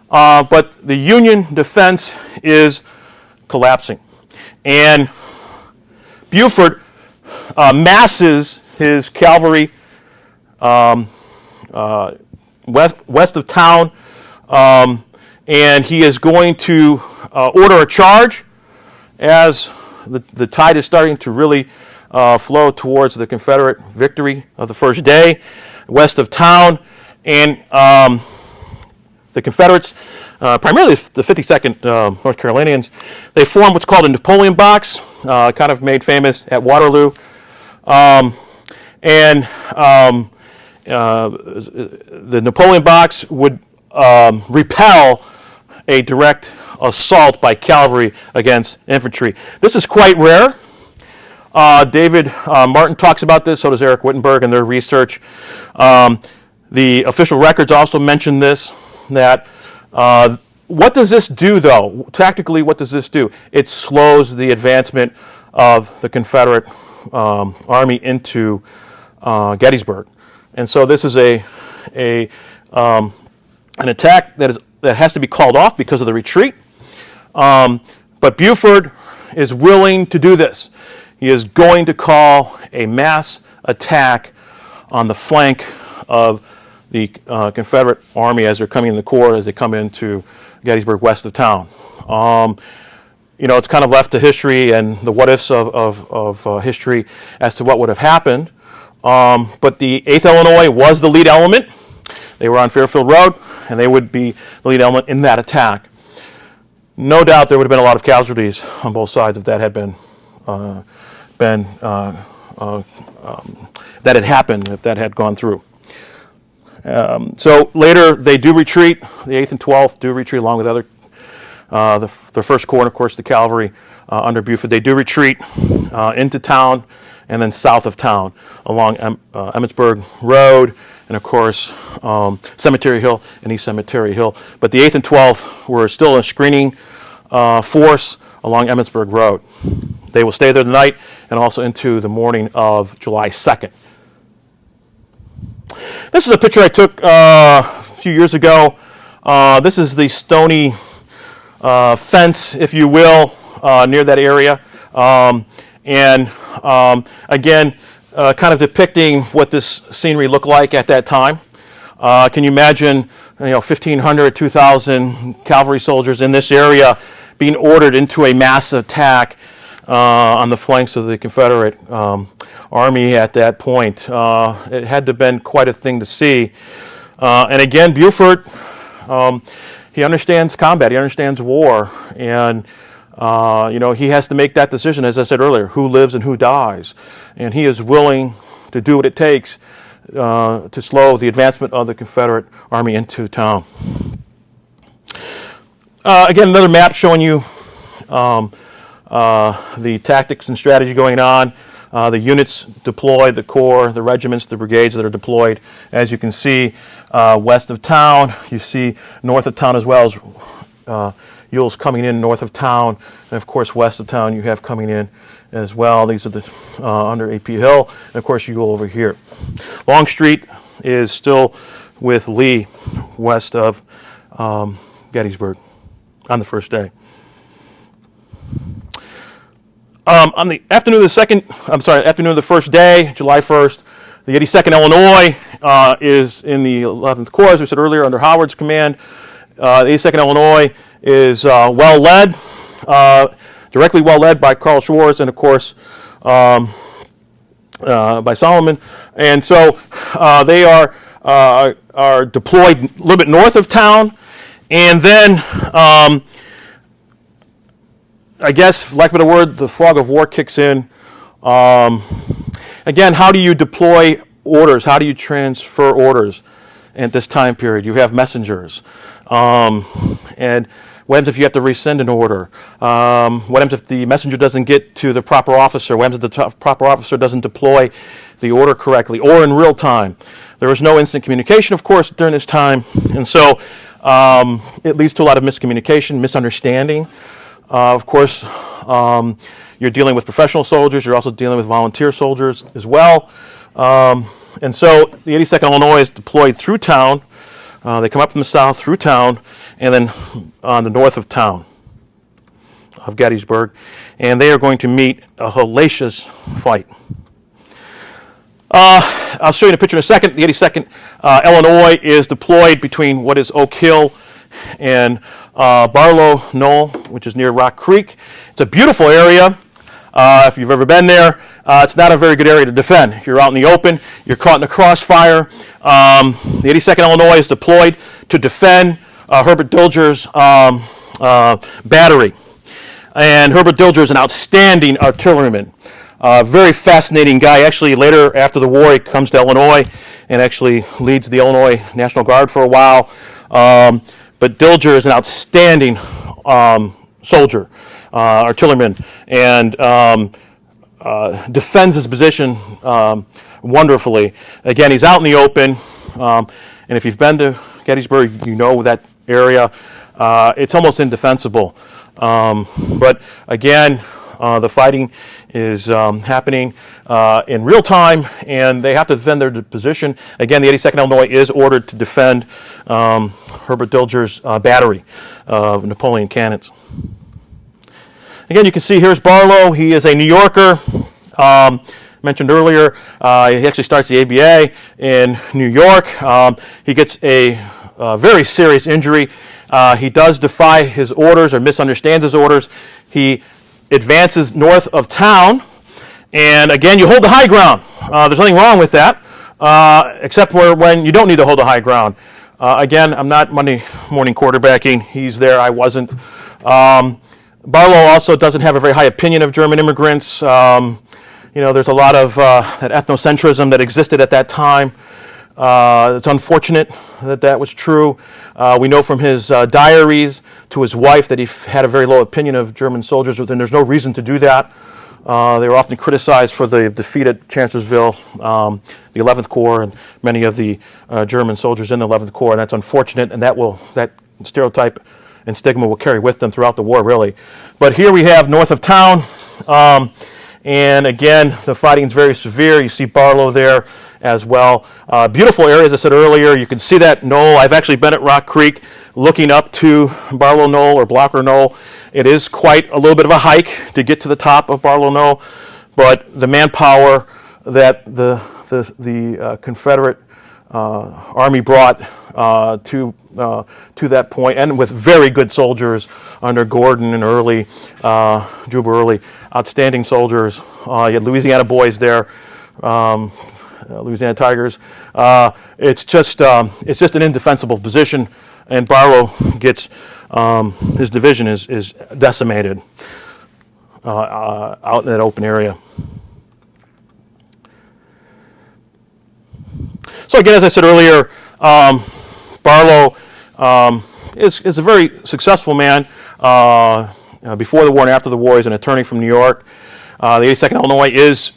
But the Union defense is collapsing. And Buford masses his cavalry west of town, and he is going to order a charge as the tide is starting to really flow towards the Confederate victory of the first day west of town. And the Confederates, primarily the 52nd North Carolinians, they form what's called a Napoleon box, kind of made famous at Waterloo. The Napoleon box would repel a direct assault by cavalry against infantry. This is quite rare. David Martin talks about this, so does Eric Wittenberg in their research. The official records also mention this, that what does this do, though? Tactically, what does this do? It slows the advancement of the Confederate army into Gettysburg. And so this is an attack that has to be called off because of the retreat. But Buford is willing to do this. He is going to call a mass attack on the flank of the Confederate army as they're coming in the corps, as they come into Gettysburg west of town. It's kind of left to history and the what-ifs of history as to what would have happened. But the 8th Illinois was the lead element. They were on Fairfield Road, and they would be the lead element in that attack. No doubt there would have been a lot of casualties on both sides if that had that had happened, if that had gone through. So later they do retreat. The 8th and 12th do retreat along with the First Corps and, of course, the cavalry under Buford. They do retreat into town and then south of town along Emmitsburg Road and, of course, Cemetery Hill and East Cemetery Hill. But the 8th and 12th were still a screening force along Emmitsburg Road. They will stay there the night and also into the morning of July 2nd. This is a picture I took a few years ago. This is the stony fence, if you will, near that area. Again, kind of depicting what this scenery looked like at that time. Can you imagine, 1,500, 2,000 cavalry soldiers in this area being ordered into a mass attack on the flanks of the Confederate army at that point? It had to have been quite a thing to see. And again, Buford, he understands combat, he understands war, and he has to make that decision, as I said earlier, who lives and who dies. And he is willing to do what it takes to slow the advancement of the Confederate army into town. Again, another map showing you the tactics and strategy going on. The units deployed, the corps, the regiments, the brigades that are deployed. As you can see, west of town, you see north of town as well as Ewell's coming in north of town, and of course west of town you have coming in as well. These are the under A.P. Hill, and of course Ewell over here. Longstreet is still with Lee west of Gettysburg on the first day. On the afternoon of the first day, July 1st, the 82nd Illinois is in the 11th Corps, as we said earlier, under Howard's command. The 82nd Illinois is well led, directly well led by Carl Schwartz and, of course, by Solomon. And so they are deployed a little bit north of town, and then I guess, for lack of a better word, the fog of war kicks in. again, how do you deploy orders? How do you transfer orders at this time period? You have messengers. And what happens if you have to rescind an order? What happens if the messenger doesn't get to the proper officer? What happens if the proper officer doesn't deploy the order correctly or in real time? There was no instant communication, of course, during this time. And so it leads to a lot of miscommunication, misunderstanding. Of course, you're dealing with professional soldiers. You're also dealing with volunteer soldiers as well. And so the 82nd Illinois is deployed through town. They come up from the south through town and then on the north of town of Gettysburg. And they are going to meet a hellacious fight. I'll show you in a picture in a second. The 82nd Illinois is deployed between what is Oak Hill and Barlow Knoll, which is near Rock Creek. It's a beautiful area. If you've ever been there, it's not a very good area to defend. You're out in the open. You're caught in the crossfire. The 82nd Illinois is deployed to defend Herbert Diller's battery. And Herbert Diller is an outstanding artilleryman. Very fascinating guy. Actually, later after the war, he comes to Illinois and actually leads the Illinois National Guard for a while. But Diller is an outstanding soldier, artilleryman, and defends his position wonderfully. Again, he's out in the open, and if you've been to Gettysburg, you know that area. It's almost indefensible. But again, the fighting is happening in real time, and they have to defend their position. Again, the 82nd Illinois is ordered to defend Herbert Diller's battery of Napoleon cannons. Again, you can see here's Barlow. He is a New Yorker. Mentioned earlier, he actually starts the ABA in New York. He gets a very serious injury. He does defy his orders or misunderstands his orders. He advances north of town, and again, you hold the high ground. There's nothing wrong with that, except for when you don't need to hold the high ground. Again, I'm not Monday morning quarterbacking. He's there. I wasn't. Barlow also doesn't have a very high opinion of German immigrants. There's a lot of that ethnocentrism that existed at that time. It's unfortunate that that was true. We know from his diaries to his wife that he had a very low opinion of German soldiers, and there's no reason to do that. They were often criticized for the defeat at Chancellorsville, the 11th Corps, and many of the German soldiers in the 11th Corps, and that's unfortunate, and that stereotype and stigma will carry with them throughout the war, really. But here we have north of town, and again, the fighting is very severe. You see Barlow there as well. Beautiful area, as I said earlier. You can see that knoll. I've actually been at Rock Creek looking up to Barlow Knoll or Blocker Knoll. It is quite a little bit of a hike to get to the top of Barlow Knoll, but the manpower that the Confederate Army brought to that point, and with very good soldiers under Gordon and Early, Juba Early, outstanding soldiers. You had Louisiana boys there, Louisiana Tigers. It's just an indefensible position, and Barlow gets his division is decimated out in that open area. So again, as I said earlier, Barlow is a very successful man. Before the war and after the war, he's an attorney from New York. The 82nd Illinois is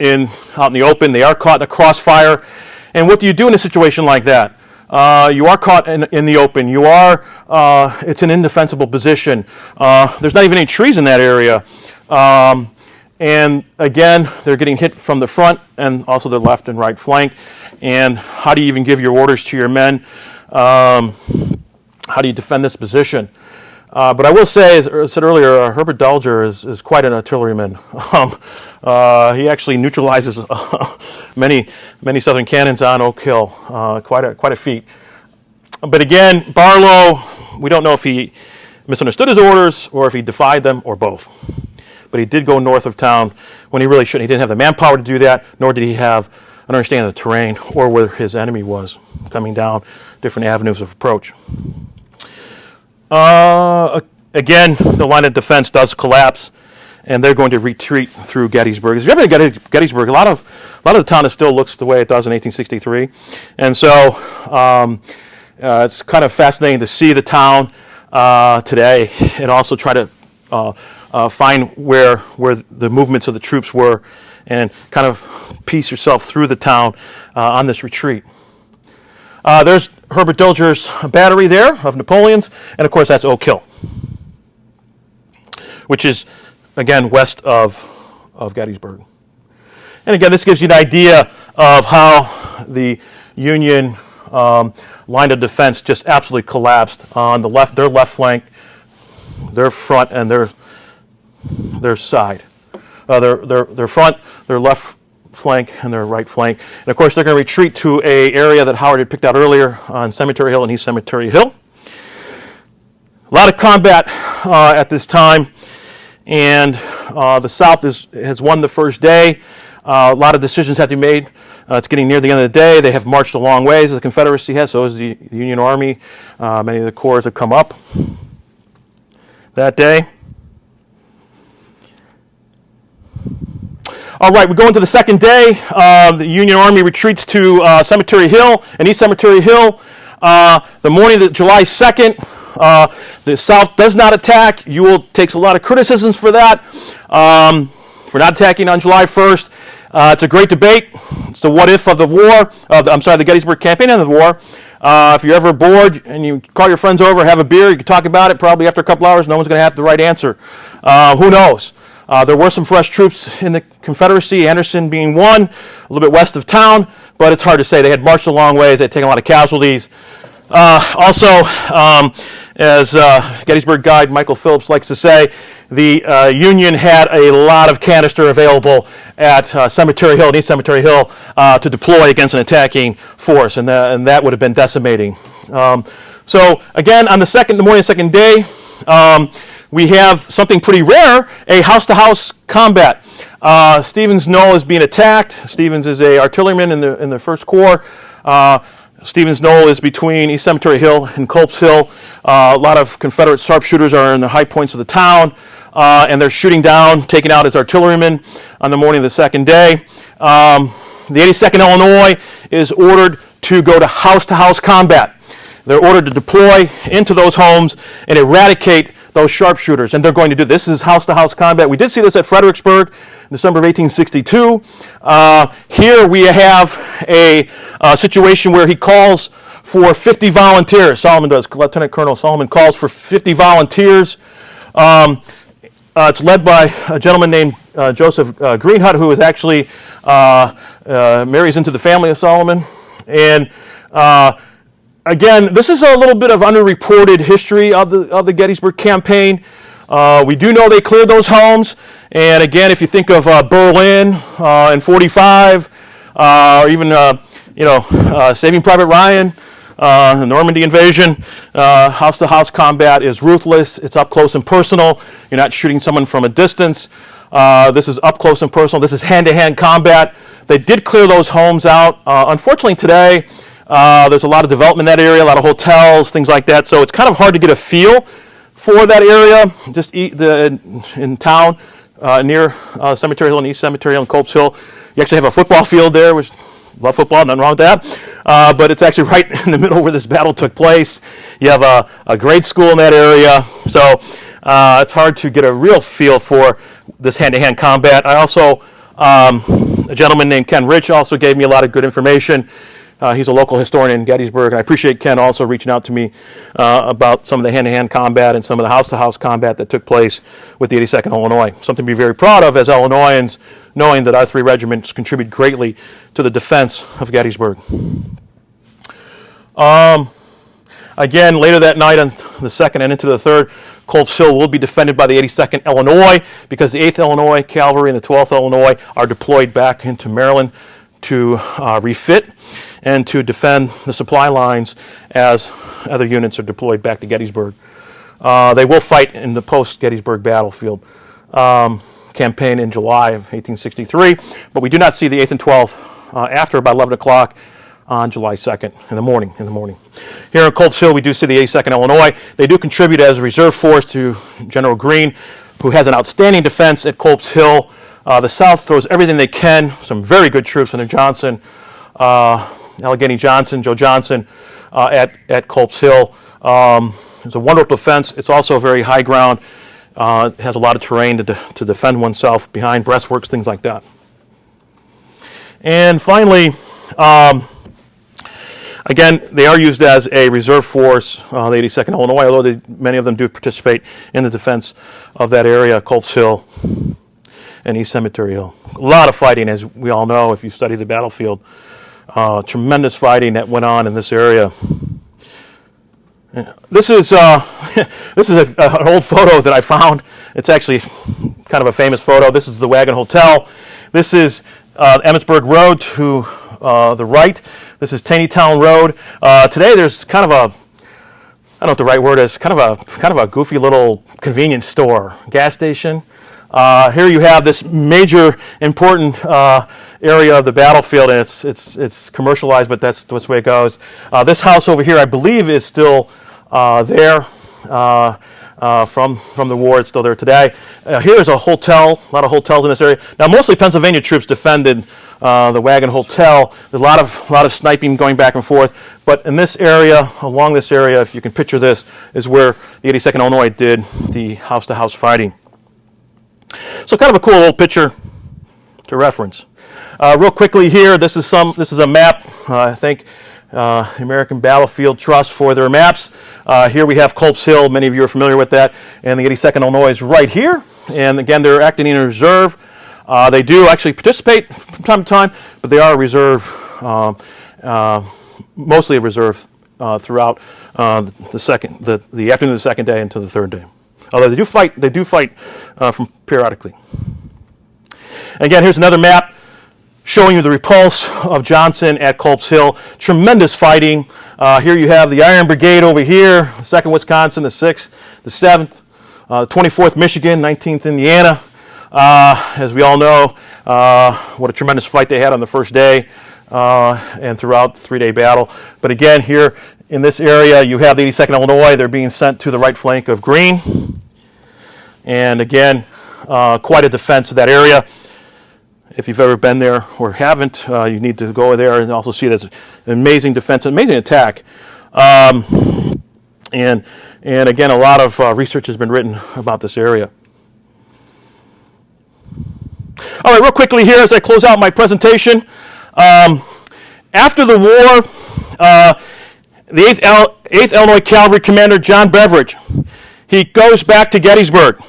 out in the open. They are caught in a crossfire. And what do you do in a situation like that? You are caught in the open. It's an indefensible position. There's not even any trees in that area. And again, they're getting hit from the front and also the left and right flank. And how do you even give your orders to your men? How do you defend this position? But I will say, as I said earlier, Herbert Diller is quite an artilleryman. He actually neutralizes many Southern cannons on Oak Hill. Quite a feat. But again, Barlow, we don't know if he misunderstood his orders or if he defied them or both. But he did go north of town when he really shouldn't. He didn't have the manpower to do that, nor did he have an understanding of the terrain or where his enemy was coming down different avenues of approach. Again, the line of defense does collapse, and they're going to retreat through Gettysburg. If you ever been to Gettysburg, a lot of the town still looks the way it does in 1863, and so it's kind of fascinating to see the town today, and also try to find where the movements of the troops were, and kind of piece yourself through the town on this retreat. There's Herbert Diller's battery there of Napoleon's, and of course that's Oak Hill, which is again west of Gettysburg. And again, this gives you an idea of how the Union line of defense just absolutely collapsed on the left, their left flank, their front, and their side. Their front, their left flank, and their right flank. And of course, they're going to retreat to an area that Howard had picked out earlier on Cemetery Hill and East Cemetery Hill. A lot of combat at this time, and the South has won the first day. A lot of decisions have to be made. It's getting near the end of the day. They have marched a long ways, the Confederacy has, so has the Union Army. Many of the corps have come up that day. All right, we go into the second day. The Union Army retreats to Cemetery Hill and East Cemetery Hill. The morning of July 2nd, the South does not attack. Ewell takes a lot of criticisms for that, for not attacking on July 1st. It's a great debate. It's the what if of the war, the Gettysburg campaign and the war. If you're ever bored and you call your friends over, have a beer, you can talk about it. Probably after a couple hours, no one's going to have the right answer. Who knows? There were some fresh troops in the Confederacy, Anderson being one, a little bit west of town, but it's hard to say. They had marched a long ways. They had taken a lot of casualties. Also, as Gettysburg guide Michael Phillips likes to say, the Union had a lot of canister available at Cemetery Hill and East Cemetery Hill to deploy against an attacking force, and that would have been decimating. So again, on the morning of the second day, we have something pretty rare, a house-to-house combat. Stevens Knoll is being attacked. Stevens is an artilleryman in the First Corps. Stevens Knoll is between East Cemetery Hill and Culp's Hill. A lot of Confederate sharpshooters are in the high points of the town, and they're shooting down, taking out his artillerymen on the morning of the second day. The 82nd Illinois is ordered to go to house combat. They're ordered to deploy into those homes and eradicate those sharpshooters, and they're going to do this. This is house-to-house combat. We did see this at Fredericksburg in December of 1862. Here we have a situation where he calls for 50 volunteers. Solomon does. Lieutenant Colonel Solomon calls for 50 volunteers. It's led by a gentleman named Joseph Greenhut, who is actually marries into the family of Solomon. And again, this is a little bit of underreported history of the Gettysburg campaign. We do know they cleared those homes, and again, if you think of Berlin in '45, or even Saving Private Ryan, the Normandy invasion, house-to-house combat is ruthless. It's up close and personal. You're not shooting someone from a distance. This is up close and personal. This is hand-to-hand combat. They did clear those homes out. Unfortunately, today, there's a lot of development in that area, a lot of hotels, things like that. So it's kind of hard to get a feel for that area. Just in town, near Cemetery Hill and East Cemetery Hill and Culp's Hill. You actually have a football field there, which love football, nothing wrong with that. But it's actually right in the middle where this battle took place. You have a grade school in that area. So it's hard to get a real feel for this hand-to-hand combat. I also, a gentleman named Ken Rich also gave me a lot of good information. He's a local historian in Gettysburg, and I appreciate Ken also reaching out to me about some of the hand-to-hand combat and some of the house-to-house combat that took place with the 82nd Illinois. Something to be very proud of as Illinoisans, knowing that our three regiments contribute greatly to the defense of Gettysburg. Again, later that night on the 2nd and into the 3rd, Culp's Hill will be defended by the 82nd Illinois because the 8th Illinois Cavalry and the 12th Illinois are deployed back into Maryland to refit and to defend the supply lines as other units are deployed back to Gettysburg. They will fight in the post-Gettysburg battlefield campaign in July of 1863, but we do not see the 8th and 12th after about 11 o'clock on July 2nd in the morning. Here in Culp's Hill, we do see the 82nd Illinois. They do contribute as a reserve force to General Greene who has an outstanding defense at Culp's Hill. The South throws everything they can. Some very good troops under Johnson, Allegheny Johnson, Joe Johnson, at Culp's Hill. It's a wonderful defense. It's also very high ground. It has a lot of terrain to defend oneself behind breastworks, things like that. And finally, again, they are used as a reserve force, the 82nd Illinois, although many of them do participate in the defense of that area, Culp's Hill and East Cemetery Hill. A lot of fighting, as we all know, if you study the battlefield. Tremendous fighting that went on in this area. This is an old photo that I found. It's actually kind of a famous photo. This is the Wagon Hotel. This is Emmitsburg Road to the right. This is Taneytown Road. Today there's kind of a, I don't know what the right word is, kind of a goofy little convenience store, gas station. Here you have this major important area of the battlefield, and it's commercialized, but that's the way it goes. This house over here, I believe, is still there from the war. It's still there today. Here's a hotel, a lot of hotels in this area. Now, mostly Pennsylvania troops defended the Wagon Hotel. There's a lot of sniping going back and forth. But in this area, along this area, if you can picture this, is where the 82nd Illinois did the house-to-house fighting. So kind of a cool little picture to reference. Real quickly here, this is a map. I think the American Battlefield Trust for their maps. Here we have Culp's Hill. Many of you are familiar with that. And the 82nd Illinois is right here. And again, they're acting in reserve. They do actually participate from time to time, but they are a reserve, mostly a reserve throughout the afternoon of the second day into the third day. Although they do fight from periodically. Again, here's another map showing you the repulse of Johnson at Culp's Hill. Tremendous fighting. Here you have the Iron Brigade over here, the 2nd Wisconsin, the 6th, the 7th, the 24th Michigan, 19th Indiana. As we all know, what a tremendous fight they had on the first day and throughout the 3-day battle. But again, here in this area, you have the 82nd Illinois. They're being sent to the right flank of Greene. And again, quite a defense of that area. If you've ever been there or haven't, you need to go there and also see it as an amazing defense, an amazing attack. And again, a lot of research has been written about this area. All right, real quickly here as I close out my presentation. After the war, the 8th Illinois Cavalry Commander John Beveridge, he goes back to Gettysburg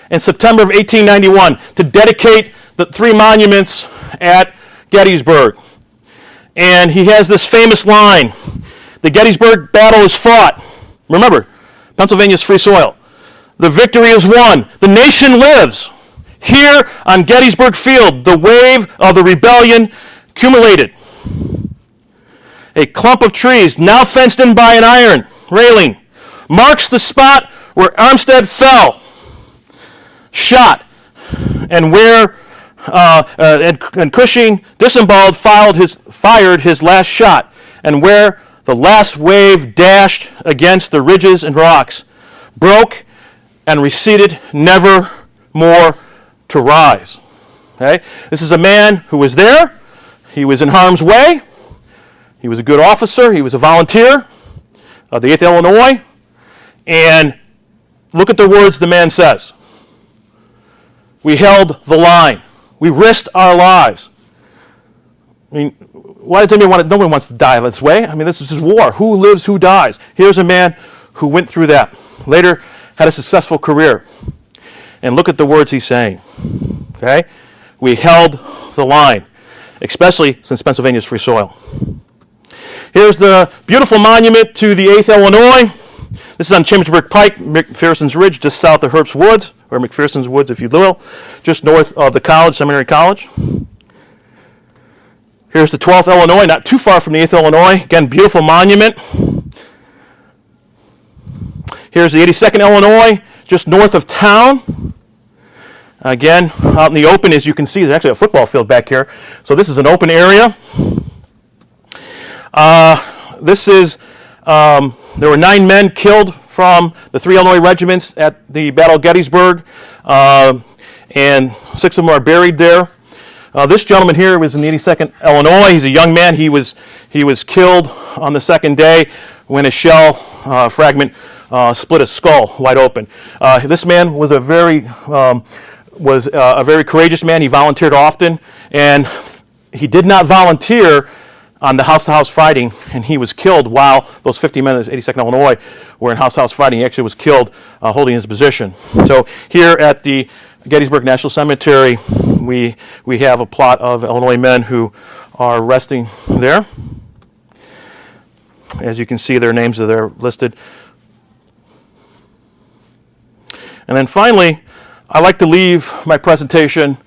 in September of 1891 to dedicate the 3 monuments at Gettysburg. And he has this famous line, the Gettysburg battle is fought. Remember, Pennsylvania's free soil. The victory is won. The nation lives. Here on Gettysburg Field, the wave of the rebellion accumulated. A clump of trees, now fenced in by an iron railing, marks the spot where Armstead fell, shot, and where and Cushing, disemboweled, fired his last shot, and where the last wave dashed against the ridges and rocks, broke and receded, never more to rise. Okay? This is a man who was there. He was in harm's way. He was a good officer. He was a volunteer of the 8th Illinois. And look at the words the man says. We held the line. We risked our lives. I mean, why does anyone no one wants to die this way? I mean, this is war. Who lives, who dies? Here's a man who went through that. Later, had a successful career. And look at the words he's saying. Okay? We held the line, especially since Pennsylvania's free soil. Here's the beautiful monument to the 8th Illinois. This is on Chambersburg Pike, McPherson's Ridge, just south of Herbst Woods, or McPherson's Woods, if you will, just north of the college, Seminary College. Here's the 12th Illinois, not too far from the 8th Illinois. Again, beautiful monument. Here's the 82nd Illinois, just north of town. Again, out in the open, as you can see, there's actually a football field back here. So this is an open area. There were 9 men killed from the 3 Illinois regiments at the Battle of Gettysburg, and 6 of them are buried there. This gentleman here was in the 82nd Illinois. He's a young man. He was killed on the second day when a shell fragment split his skull wide open. This man was a very courageous man. He volunteered often, and he did not volunteer on the house-to-house fighting, and he was killed while those 50 men of the 82nd Illinois were in house-to-house fighting. He actually was killed holding his position. So here at the Gettysburg National Cemetery, we have a plot of Illinois men who are resting there. As you can see, their names are there listed. And then finally, I like to leave my presentation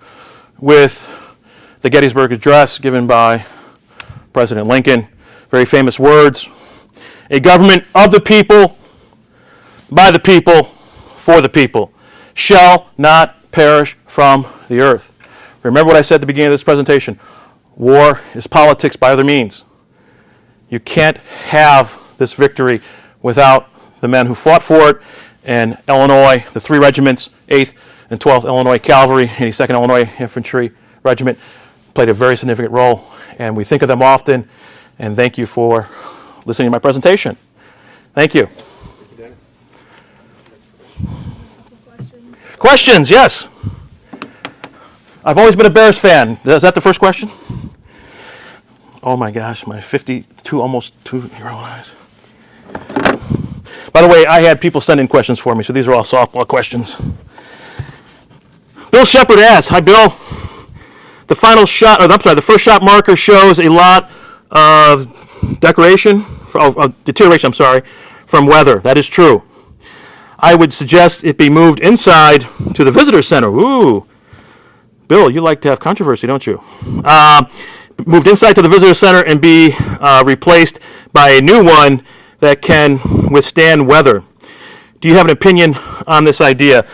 with the Gettysburg Address given by President Lincoln. Very famous words. A government of the people, by the people, for the people, shall not perish from the earth. Remember what I said at the beginning of this presentation. War is politics by other means. You can't have this victory without the men who fought for it. And Illinois, the 3 regiments, 8th and 12th Illinois Cavalry, 82nd Illinois Infantry Regiment, played a very significant role. And we think of them often. And thank you for listening to my presentation. Thank you. Questions? Yes. I've always been a Bears fan. Is that the first question? Oh my gosh, my 52, almost 2-year-old eyes. By the way, I had people send in questions for me, so these are all softball questions. Bill Shepard asks, hi Bill. The first shot marker shows a lot of deterioration from weather. That is true. I would suggest it be moved inside to the visitor center. Ooh. Bill, you like to have controversy, don't you? Moved inside to the visitor center and be replaced by a new one that can withstand weather. Do you have an opinion on this idea?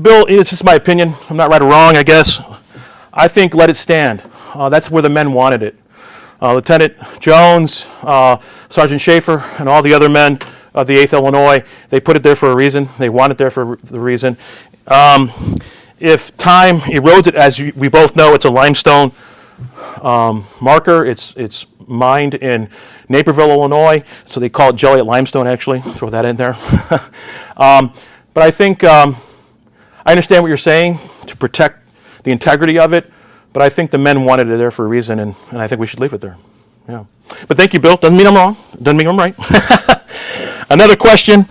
Bill, it's just my opinion. I'm not right or wrong, I guess. I think let it stand. That's where the men wanted it. Lieutenant Jones, Sergeant Schaefer, and all the other men of the 8th Illinois, they put it there for a reason. They want it there for the reason. If time erodes it, as we both know, it's a limestone marker. It's mined in Naperville, Illinois, so they call it Joliet limestone, actually. Throw that in there. But I think, I understand what you're saying, to protect the integrity of it, but I think the men wanted it there for a reason, and I think we should leave it there. Yeah. But thank you, Bill. Doesn't mean I'm wrong. Doesn't mean I'm right. Another question.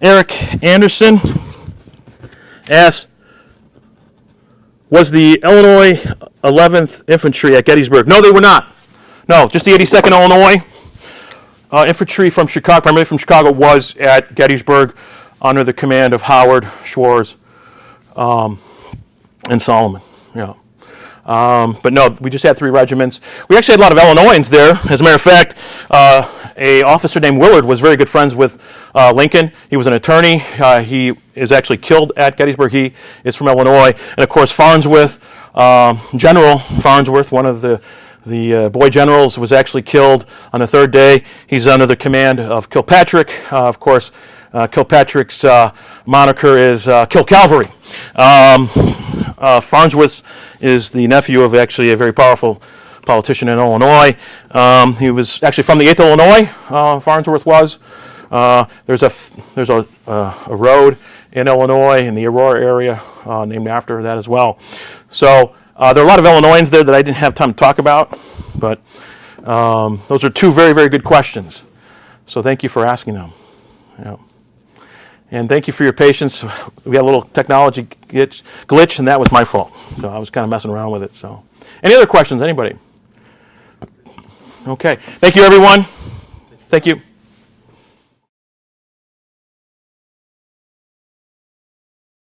Eric Anderson asks, was the Illinois 11th Infantry at Gettysburg? No, they were not. No, just the 82nd Illinois Infantry from Chicago, primarily from Chicago, was at Gettysburg under the command of Howard, Schwartz, and Solomon. Yeah. But no, we just had 3 regiments. We actually had a lot of Illinoisans there. As a matter of fact, a officer named Willard was very good friends with Lincoln. He was an attorney. He is actually killed at Gettysburg. He is from Illinois. And of course, Farnsworth, General Farnsworth, one of the boy generals, was actually killed on the 3rd day. He's under the command of Kilpatrick. Of course, Kilpatrick's moniker is Kill Cavalry. Farnsworth is the nephew of actually a very powerful politician in Illinois. He was actually from the 8th Illinois, Farnsworth was. There's a road in Illinois in the Aurora area named after that as well. So there are a lot of Illinoisans there that I didn't have time to talk about, but those are 2 very, very good questions. So thank you for asking them. Yeah. And thank you for your patience. We had a little technology glitch, and that was my fault. So I was kind of messing around with it. So, any other questions? Anybody? Okay. Thank you, everyone. Thank you.